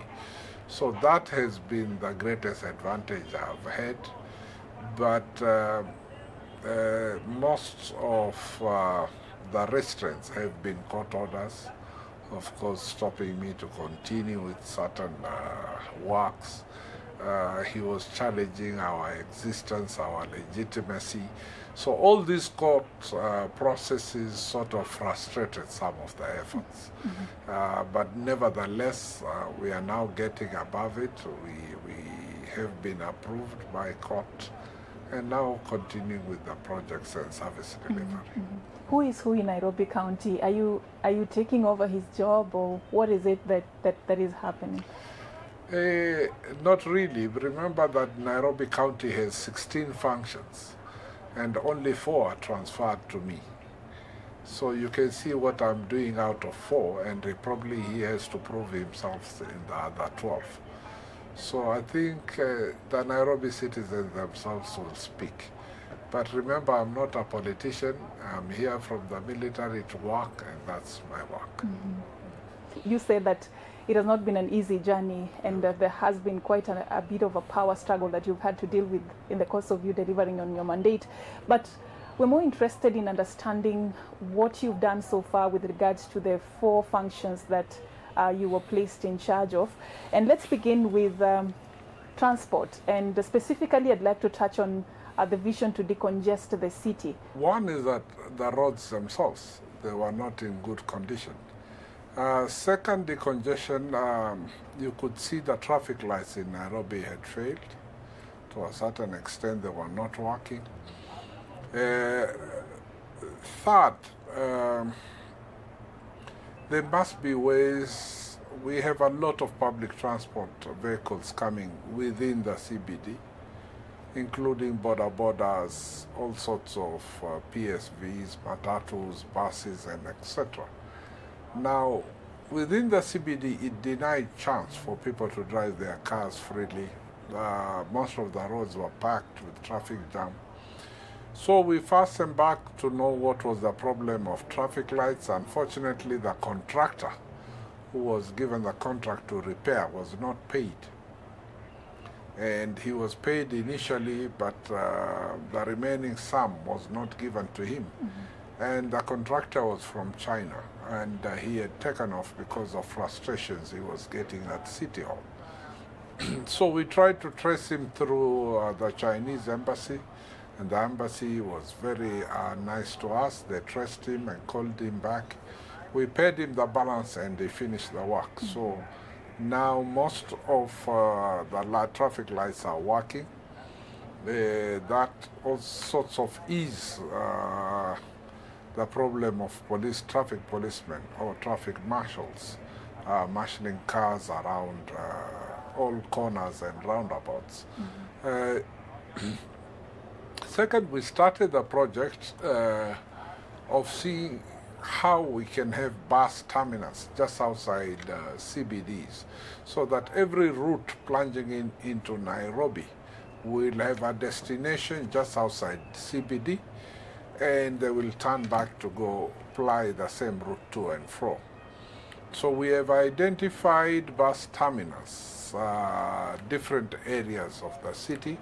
So that has been the greatest advantage I've had. But most of the restraints have been court orders, of course, stopping me to continue with certain works. He was challenging our existence, our legitimacy. So all these court processes sort of frustrated some of the efforts. But nevertheless, we are now getting above it. We have been approved by court and now continuing with the projects and service delivery. Who is who in Nairobi County? Are you taking over his job, or what is it that is happening? Not really. Remember that Nairobi County has 16 functions and only 4 are transferred to me. So you can see what I'm doing out of 4, and he has to prove himself in the other 12. So I think the Nairobi citizens themselves will speak. But remember, I'm not a politician. I'm here from the military to work, and that's my work. You said that it has not been an easy journey, and there has been quite a bit of a power struggle that you've had to deal with in the course of you delivering on your mandate. But we're more interested in understanding what you've done so far with regards to the 4 functions that you were placed in charge of. And let's begin with transport. And specifically, I'd like to touch on the vision to decongest the city. One is that the roads themselves, they were not in good condition. Second, decongestion, you could see the traffic lights in Nairobi had failed. To a certain extent, they were not working. Third, there must be ways. We have a lot of public transport vehicles coming within the CBD, including borders, all sorts of PSVs, matatus, buses, and etc. Now, within the CBD, it denied chance for people to drive their cars freely. Most of the roads were packed with traffic jam. So we first embarked to know what was the problem of traffic lights. Unfortunately, the contractor who was given the contract to repair was not paid. And he was paid initially, but the remaining sum was not given to him. And the contractor was from China, and he had taken off because of frustrations he was getting at City Hall. So we tried to trace him through the Chinese embassy, and the embassy was very nice to us. They traced him and called him back. We paid him the balance and they finished the work. So now most of the traffic lights are working. That all sorts of ease the problem of traffic policemen or traffic marshals marshalling cars around all corners and roundabouts. Second, we started the project of seeing how we can have bus terminals just outside CBDs, so that every route plunging into Nairobi will have a destination just outside CBD, and they will turn back to go ply the same route to and fro. So we have identified bus terminals, different areas of the city,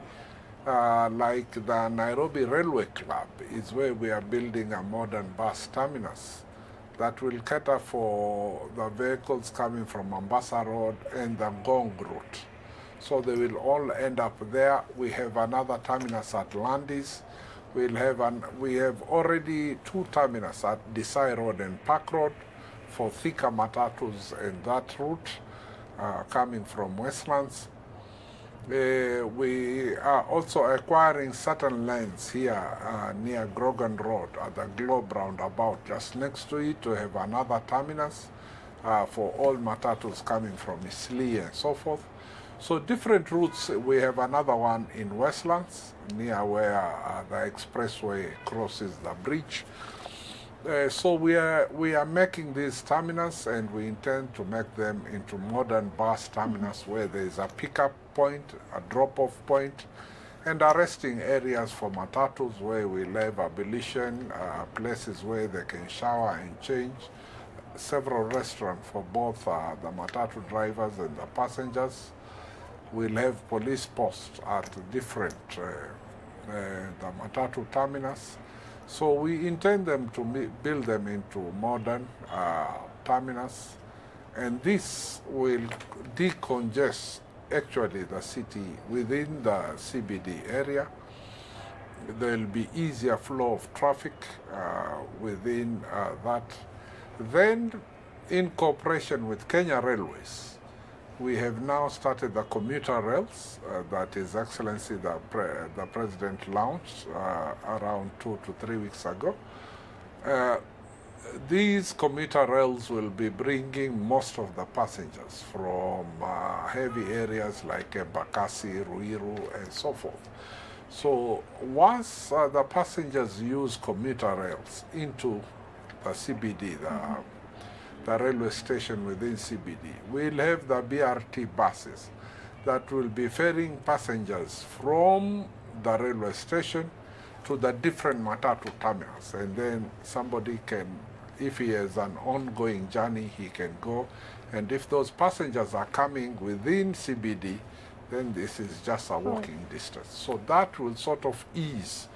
like the Nairobi Railway Club is where we are building a modern bus terminus that will cater for the vehicles coming from Mombasa Road and the Ngong route. So they will all end up there. We have another terminus at Landis. We have already 2 terminus at Desai Road and Park Road for thicker matatus and that route coming from Westlands. We are also acquiring certain lands here near Grogan Road at the Globe roundabout, just next to it, to have another terminus for all matatus coming from Isli and so forth. So different routes. We have another one in Westlands, near where the expressway crosses the bridge. So we are making these terminals, and we intend to make them into modern bus terminals where there is a pickup point, a drop-off point, and resting areas for matatus where we'll have abolition, places where they can shower and change, several restaurants for both the matatu drivers and the passengers. We'll have police posts at different the matatu terminus. So we intend them to build them into modern terminus, and this will decongest actually the city within the CBD area. There will be easier flow of traffic within that. Then, in cooperation with Kenya Railways, we have now started the commuter rails that His Excellency the President launched around 2 to 3 weeks ago. These commuter rails will be bringing most of the passengers from heavy areas like Embakasi, Ruiru, and so forth. So once the passengers use commuter rails into the CBD, the railway station within CBD, we'll have the BRT buses that will be ferrying passengers from the railway station to the different matatu terminals. And then somebody can, if he has an ongoing journey, he can go. And if those passengers are coming within CBD, then this is just a walking distance. So that will sort of ease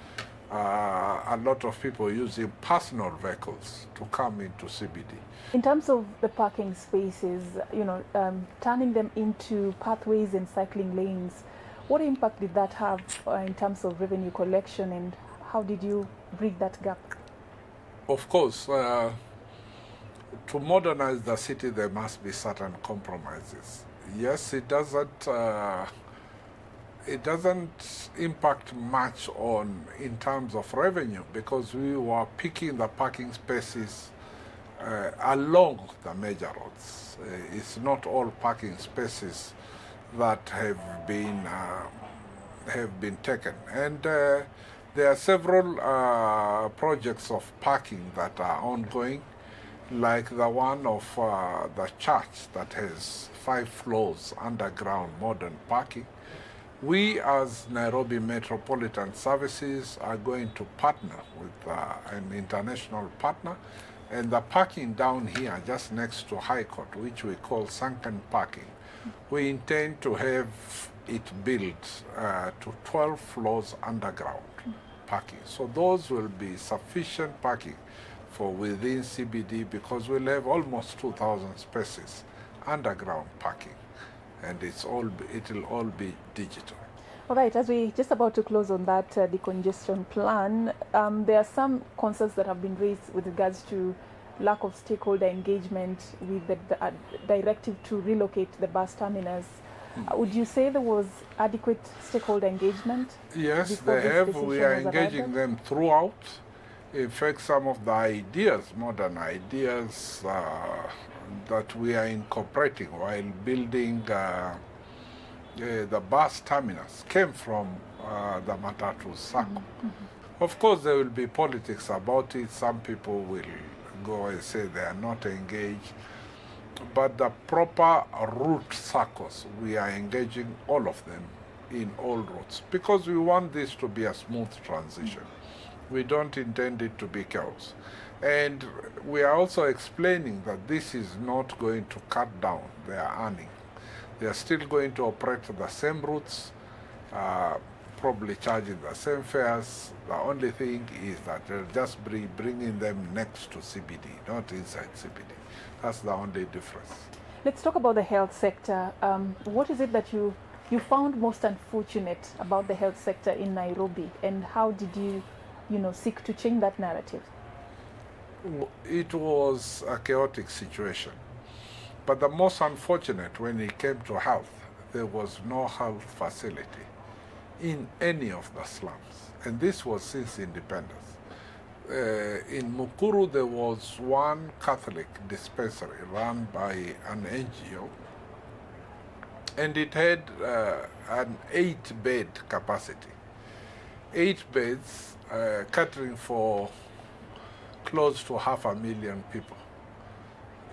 a lot of people using personal vehicles to come into CBD. In terms of the parking spaces, turning them into pathways and cycling lanes, what impact did that have in terms of revenue collection, and how did you bridge that gap? Of course, to modernize the city, there must be certain compromises. Yes, it doesn't impact much in terms of revenue, because we were picking the parking spaces along the major roads. It's not all parking spaces that have been taken, and there are several projects of parking that are ongoing, like the one of the church that has 5 floors underground modern parking. We as Nairobi Metropolitan Services are going to partner with an international partner, and the parking down here just next to High Court, which we call sunken parking, we intend to have it built to 12 floors underground parking. So those will be sufficient parking for within CBD, because we'll have almost 2,000 spaces underground parking, and it'll all be digital. All right, as we just about to close on that decongestion plan, there are some concerns that have been raised with regards to lack of stakeholder engagement with the directive to relocate the bus terminus. Would you say there was adequate stakeholder engagement? Yes, they have. We are engaging them throughout. In fact, some of the ideas, modern ideas, that we are incorporating while building the bus terminus came from the Matatu Sacco. Of course, there will be politics about it. Some people will go and say they are not engaged. But the proper route circles, we are engaging all of them in all routes, because we want this to be a smooth transition. We don't intend it to be chaos. And we are also explaining that this is not going to cut down their earning. They are still going to operate the same routes, probably charging the same fares. The only thing is that they're just bringing them next to CBD, not inside CBD. That's the only difference. Let's talk about the health sector. What is it that you found most unfortunate about the health sector in Nairobi, and how did you seek to change that narrative? It was a chaotic situation. But the most unfortunate, when it came to health, there was no health facility in any of the slums. And this was since independence. In Mukuru, there was one Catholic dispensary run by an NGO, and it had an 8-bed capacity. 8 beds catering for close to 500,000 people.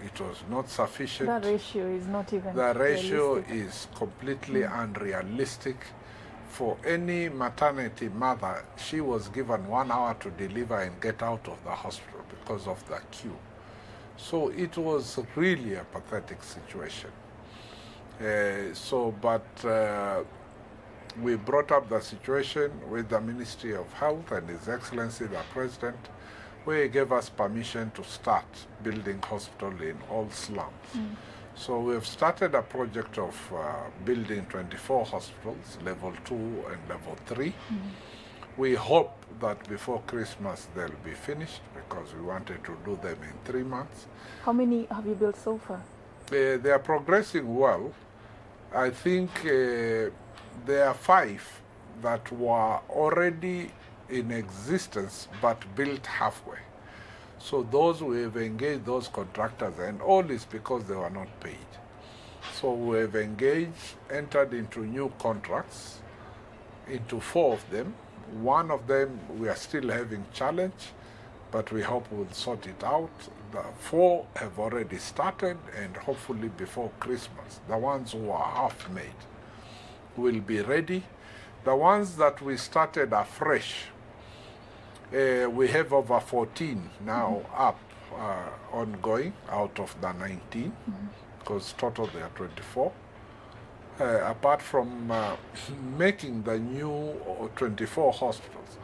It was not sufficient. That ratio is not even The ratio realistic. is completely unrealistic. For any maternity mother, she was given 1 hour to deliver and get out of the hospital because of the queue. So it was really a pathetic situation. We brought up the situation with the Ministry of Health and His Excellency the President, where he gave us permission to start building hospital in all slums. So we have started a project of building 24 hospitals, level 2 and level 3. We hope that before Christmas they'll be finished because we wanted to do them in 3 months. How many have you built so far? They are progressing well. I think there are 5 that were already in existence but built halfway. So those we have engaged, those contractors, and all is because they were not paid. So we have engaged, entered into new contracts, into 4 of them. 1 of them we are still having challenge, but we hope we'll sort it out. The 4 have already started, and hopefully before Christmas, the ones who are half-made will be ready. The ones that we started afresh, we have over 14 now up ongoing out of the 19, because total there are 24. Apart from making the new 24 hospitals,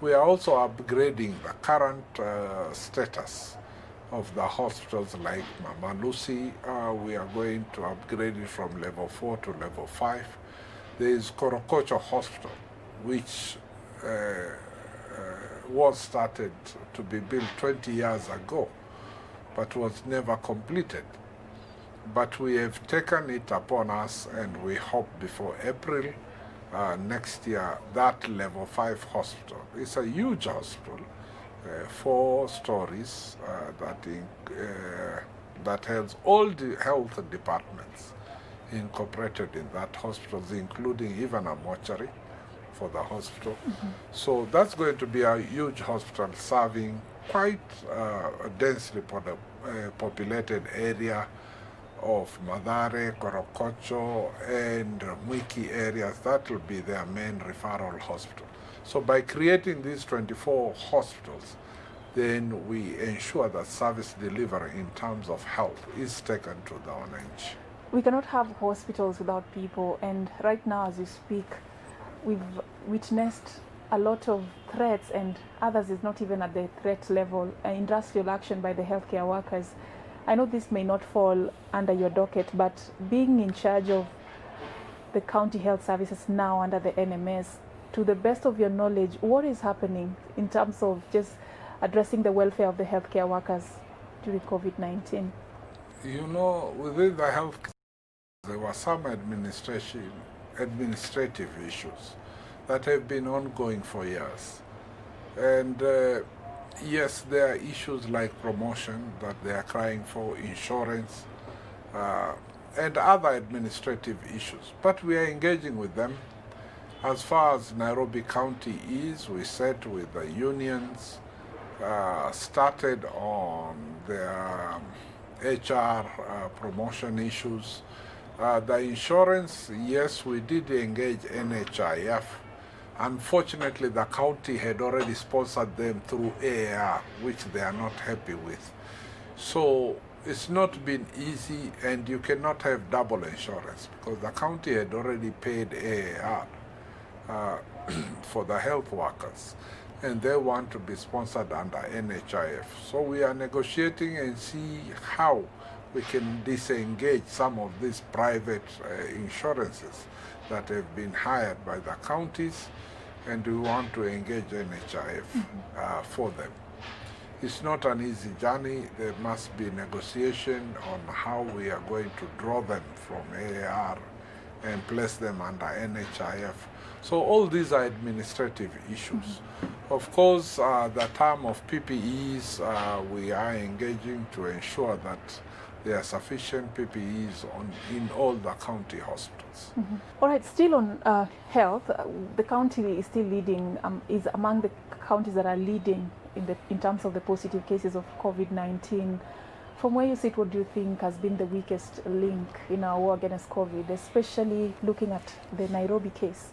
we are also upgrading the current status of the hospitals like Mama Lucy. We are going to upgrade it from level 4 to level 5. There is Korokocho Hospital, which was started to be built 20 years ago, but was never completed. But we have taken it upon us, and we hope before April next year, that level 5 hospital, it's a huge hospital, 4 stories that has all the health departments incorporated in that hospital, including even a mortuary for the hospital. So that's going to be a huge hospital serving quite a densely populated area of Mathare, Korokocho, and Mwiki areas. That will be their main referral hospital. So by creating these 24 hospitals, then we ensure that service delivery in terms of health is taken to the Wananchi. We cannot have hospitals without people, and right now as we speak, we've witnessed a lot of threats, and others is not even at the threat level, industrial action by the healthcare workers. I know this may not fall under your docket, but being in charge of the county health services now under the NMS, to the best of your knowledge, what is happening in terms of just addressing the welfare of the healthcare workers during COVID-19? You know, within the health, there were some administrative issues that have been ongoing for years. And yes, there are issues like promotion that they are crying for, insurance, and other administrative issues. But we are engaging with them. As far as Nairobi County is, we sat with the unions, started on their HR promotion issues. The insurance, yes, we did engage NHIF. Unfortunately, the county had already sponsored them through AAR, which they are not happy with. So it's not been easy, and you cannot have double insurance because the county had already paid AAR for the health workers, and they want to be sponsored under NHIF. So we are negotiating and see how we can disengage some of these private insurances that have been hired by the counties, and we want to engage NHIF for them. It's not an easy journey. There must be negotiation on how we are going to draw them from AAR and place them under NHIF. So all these are administrative issues. Of course, the term of PPEs, we are engaging to ensure that there are sufficient PPEs in all the county hospitals. All right, still on health, the county is still leading, is among the counties that are leading in terms of the positive cases of COVID-19. From where you sit, what do you think has been the weakest link in our war against COVID, especially looking at the Nairobi case?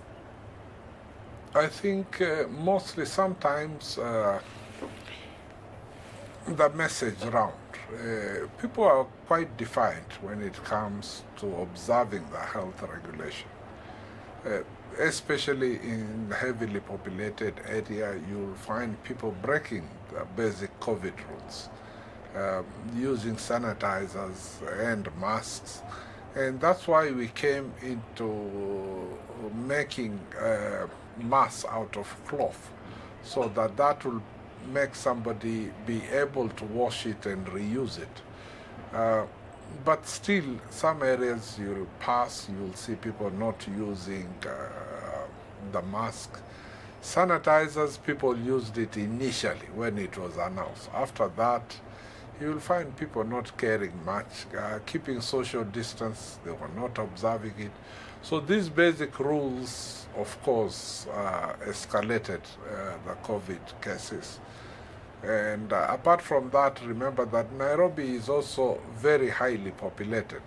I think mostly sometimes the message round people are quite defiant when it comes to observing the health regulation. Especially in heavily populated area, you'll find people breaking the basic COVID rules, using sanitizers and masks. And that's why we came into making masks out of cloth, so that will make somebody be able to wash it and reuse it. But still, some areas you'll pass, you'll see people not using the mask. Sanitizers, people used it initially when it was announced. After that, you'll find people not caring much, keeping social distance, they were not observing it. So these basic rules, of course, escalated the COVID cases. And apart from that, remember that Nairobi is also very highly populated,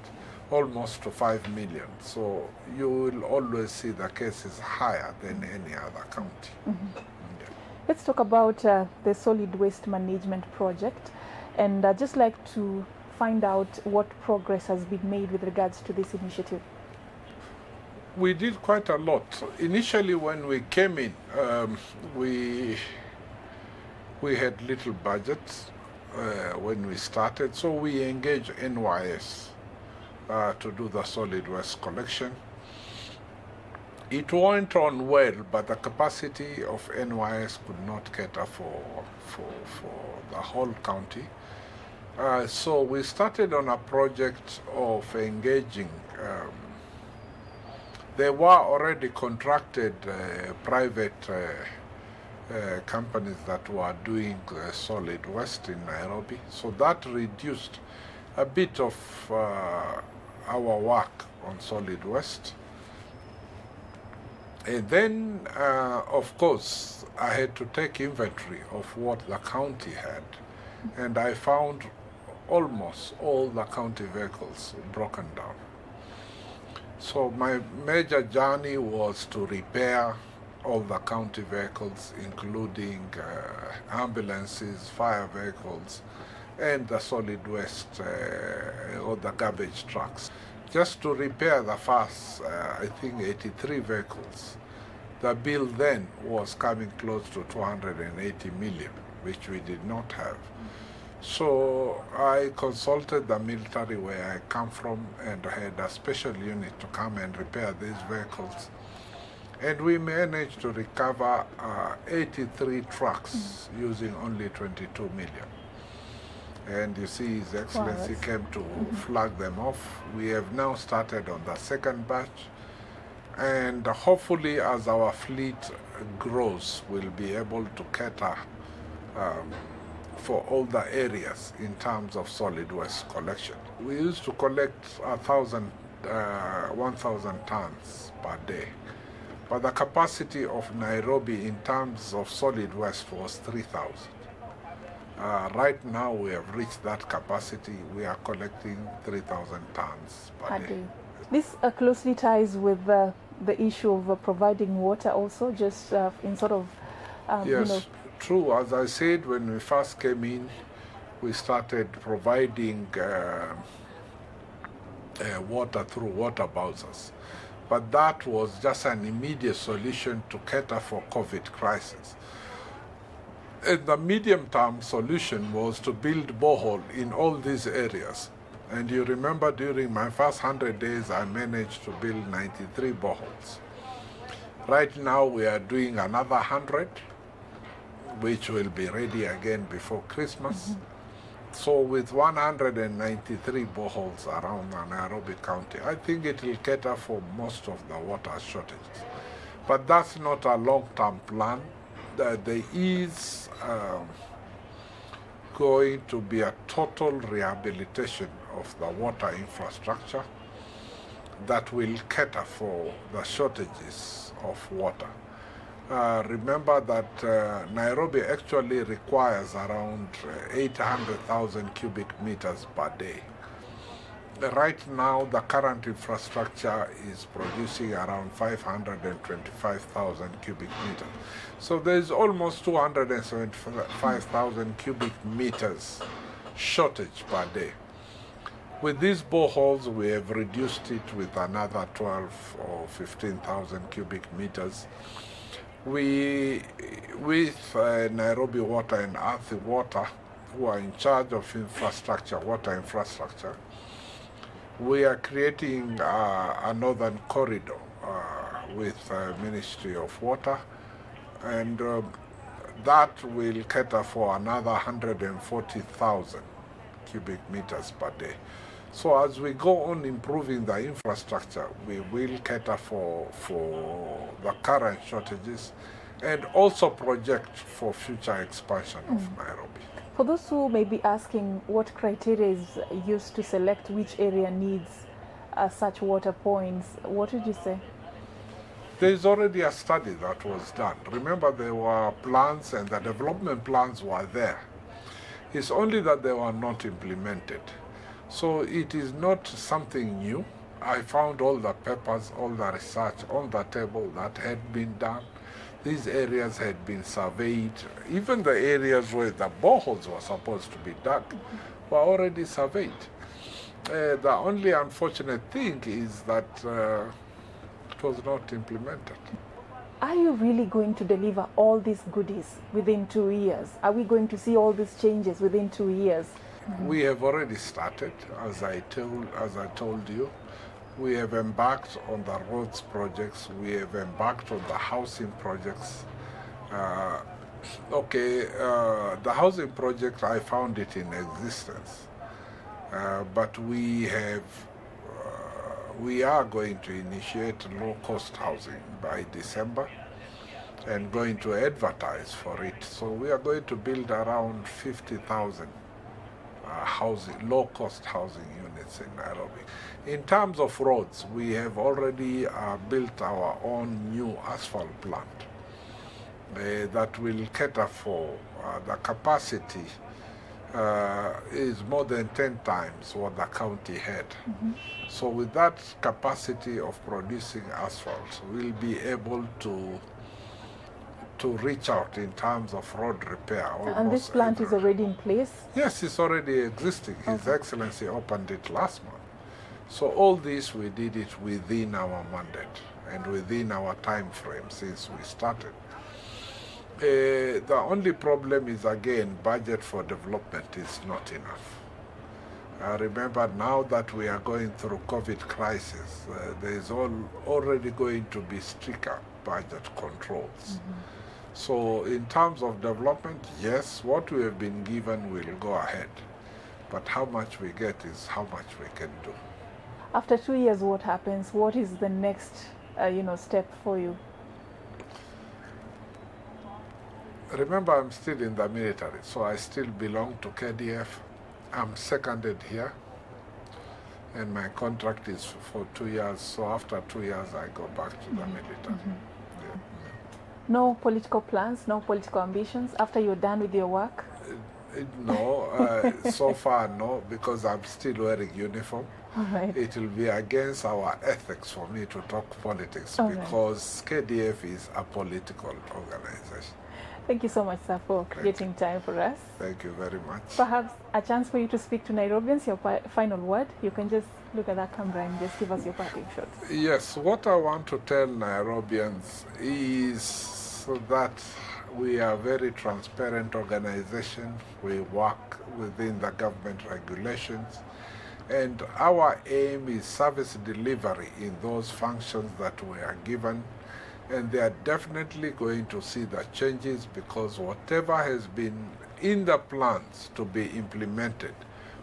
almost to 5 million. So you will always see the cases higher than any other county. Mm-hmm. Yeah. Let's talk about the solid waste management project. And I'd just like to find out what progress has been made with regards to this initiative. We did quite a lot. Initially, when we came in, we had little budgets when we started, so we engaged NYS to do the solid waste collection. It went on well, but the capacity of NYS could not cater for the whole county. So we started on a project of engaging. There were already contracted private companies that were doing solid waste in Nairobi. So that reduced a bit of our work on solid waste. And then, of course, I had to take inventory of what the county had. And I found almost all the county vehicles broken down. So my major journey was to repair all the county vehicles, including ambulances, fire vehicles, and the solid waste or the garbage trucks. Just to repair the first, I think, 83 vehicles, the bill then was coming close to 280 million, which we did not have. So I consulted the military where I come from and had a special unit to come and repair these vehicles. And we managed to recover 83 trucks using only 22 million. And you see His Excellency came to flag them off. We have now started on the second batch. And hopefully as our fleet grows, we'll be able to cater for all the areas in terms of solid waste collection. We used to collect 1,000 tons per day. But the capacity of Nairobi in terms of solid waste was 3,000. Right now we have reached that capacity. We are collecting 3,000 tons per day. This closely ties with the issue of providing water also, just in sort of, yes, true. As I said, when we first came in, we started providing water through water bowsers. But that was just an immediate solution to cater for COVID crisis. And the medium-term solution was to build borehole in all these areas. And you remember during my first 100 days, I managed to build 93 boreholes. Right now, we are doing another 100, which will be ready again before Christmas. So with 193 boreholes around Nairobi County, I think it will cater for most of the water shortages. But that's not a long-term plan. There is going to be a total rehabilitation of the water infrastructure that will cater for the shortages of water. Remember that Nairobi actually requires around 800,000 cubic meters per day. Right now, the current infrastructure is producing around 525,000 cubic meters. So there is almost 275,000 cubic meters shortage per day. With these boreholes, we have reduced it with another 12 or 15,000 cubic meters. We, with Nairobi Water and Earth Water, who are in charge of infrastructure, water infrastructure, we are creating a northern corridor with Ministry of Water, and that will cater for another 140,000 cubic meters per day. So as we go on improving the infrastructure, we will cater for the current shortages and also project for future expansion of Nairobi. For those who may be asking what criteria is used to select which area needs such water points, what would you say? There is already a study that was done. Remember, there were plans and the development plans were there. It's only that they were not implemented. So it is not something new. I found all the papers, all the research on the table that had been done. These areas had been surveyed. Even the areas where the boreholes were supposed to be dug were already surveyed. The only unfortunate thing is that it was not implemented. Are you really going to deliver all these goodies within 2 years? Are we going to see all these changes within 2 years? We have already started, as I told you. We have embarked on the roads projects. We have embarked on the housing projects. The housing project, I found it in existence, but we are going to initiate low-cost housing by December and going to advertise for it. So we are going to build around 50,000 low-cost housing units in Nairobi. In terms of roads, we have already built our own new asphalt plant that will cater for the capacity is more than 10 times what the county had. So with that capacity of producing asphalt, we'll be able to reach out in terms of road repair. And this plant is already in place? Yes, it's already existing. His Excellency opened it last month. So all this, we did it within our mandate and within our time frame since we started. The only problem is, again, budget for development is not enough. Remember, now that we are going through COVID crisis, there is already going to be stricter budget controls. So in terms of development, yes, what we have been given will go ahead. But how much we get is how much we can do. After 2 years, what happens? What is the next step for you? Remember, I'm still in the military, so I still belong to KDF. I'm seconded here, and my contract is for 2 years. So after 2 years, I go back to the military. No political plans, no political ambitions after you're done with your work? No, so far no, because I'm still wearing uniform. Right. It will be against our ethics for me to talk politics because KDF is a political organization. Thank you so much, sir, for creating time for us. Thank you very much. Perhaps a chance for you to speak to Nairobians, your final word. You can just look at that camera and just give us your parting shots. Yes, what I want to tell Nairobians is that we are a very transparent organization. We work within the government regulations. And our aim is service delivery in those functions that we are given. And they are definitely going to see the changes because whatever has been in the plans to be implemented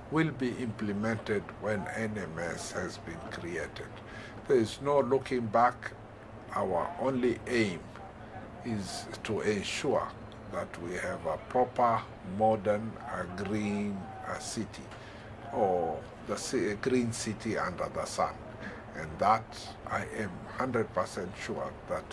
will be implemented when NMS has been created. There is no looking back. Our only aim is to ensure that we have a proper, modern, green city, or the green city under the sun. And that I am 100% sure that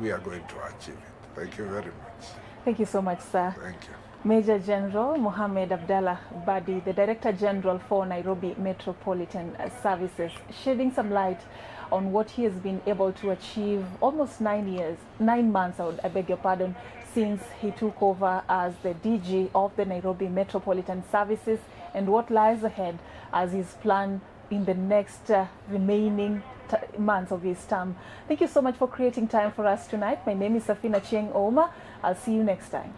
we are going to achieve it. Thank you very much. Thank you so much, sir. Thank you. Major General Mohammed Abdallah Badi, the Director General for Nairobi Metropolitan Services, shedding some light on what he has been able to achieve almost 9 months, I beg your pardon, since he took over as the DG of the Nairobi Metropolitan Services, and what lies ahead as his plan in the next remaining months of his term. Thank you so much for creating time for us tonight. My name is Safina Chieng Oma. I'll see you next time.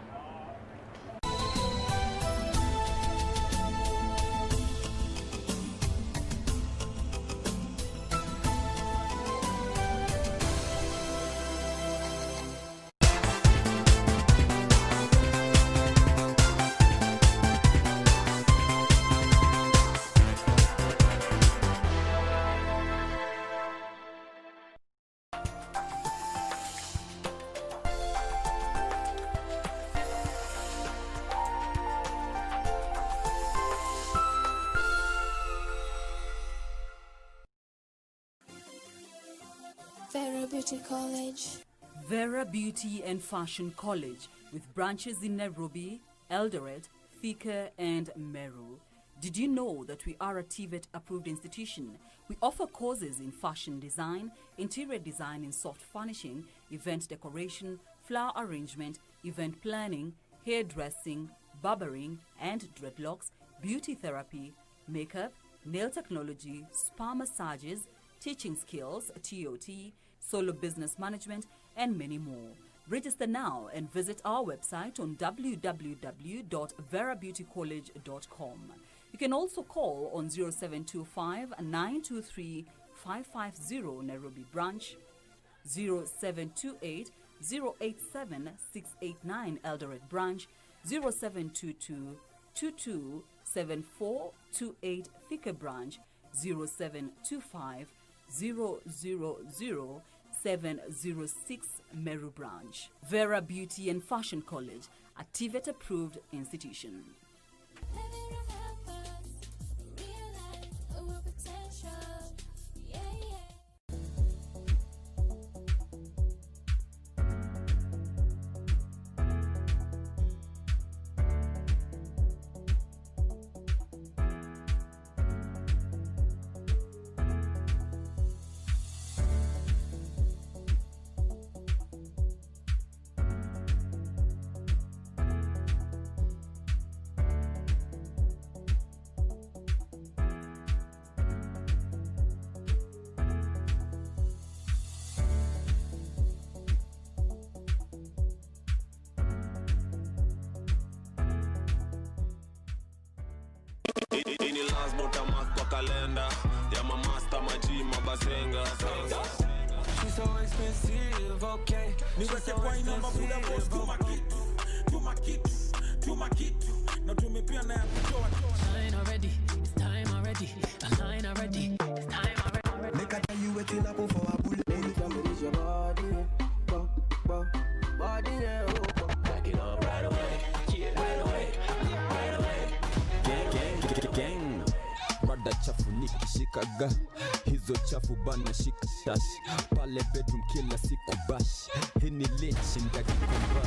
Vera Beauty College. Vera Beauty and Fashion College, with branches in Nairobi, Eldoret, Thika and Meru. Did you know that we are a TVET approved institution? We offer courses in fashion design, interior design and soft furnishing, event decoration, flower arrangement, event planning, hairdressing, barbering and dreadlocks, beauty therapy, makeup, nail technology, spa massages, teaching skills, TOT, solo business management, and many more. Register now and visit our website on www.verabeautycollege.com. You can also call on 0725 923 550 Nairobi branch, 0728 087 689 Eldoret branch, 0722 22 7428 Thika branch, 0725 000 706 Meru branch. Vera Beauty and Fashion College, a TVET approved institution. Ini lazima utamark kwa kalenda ya mamasta maji mabazenga. She's so expensive, okay. Niweke kwa inamba buda boss tuma kitu na tumepia na ya kutoa. Line already, it's time already. Line already, it's time already. Make I tell you waiting up for a bullet. Baby, come release your body, body, yeah. Back it up right away, yeah, right away. Gang rada chafu nikishikaga hizo chafu bana shika shash pale bedroom kila siku bash hini lynch ndakikomba.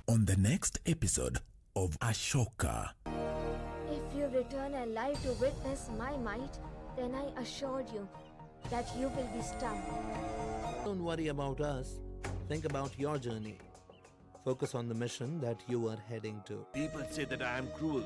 On the next episode of Ashoka. If you return alive to witness my might, then I assured you that you will be stunned. Don't worry about us. Think about your journey. Focus on the mission that you are heading to. People say that I am cruel,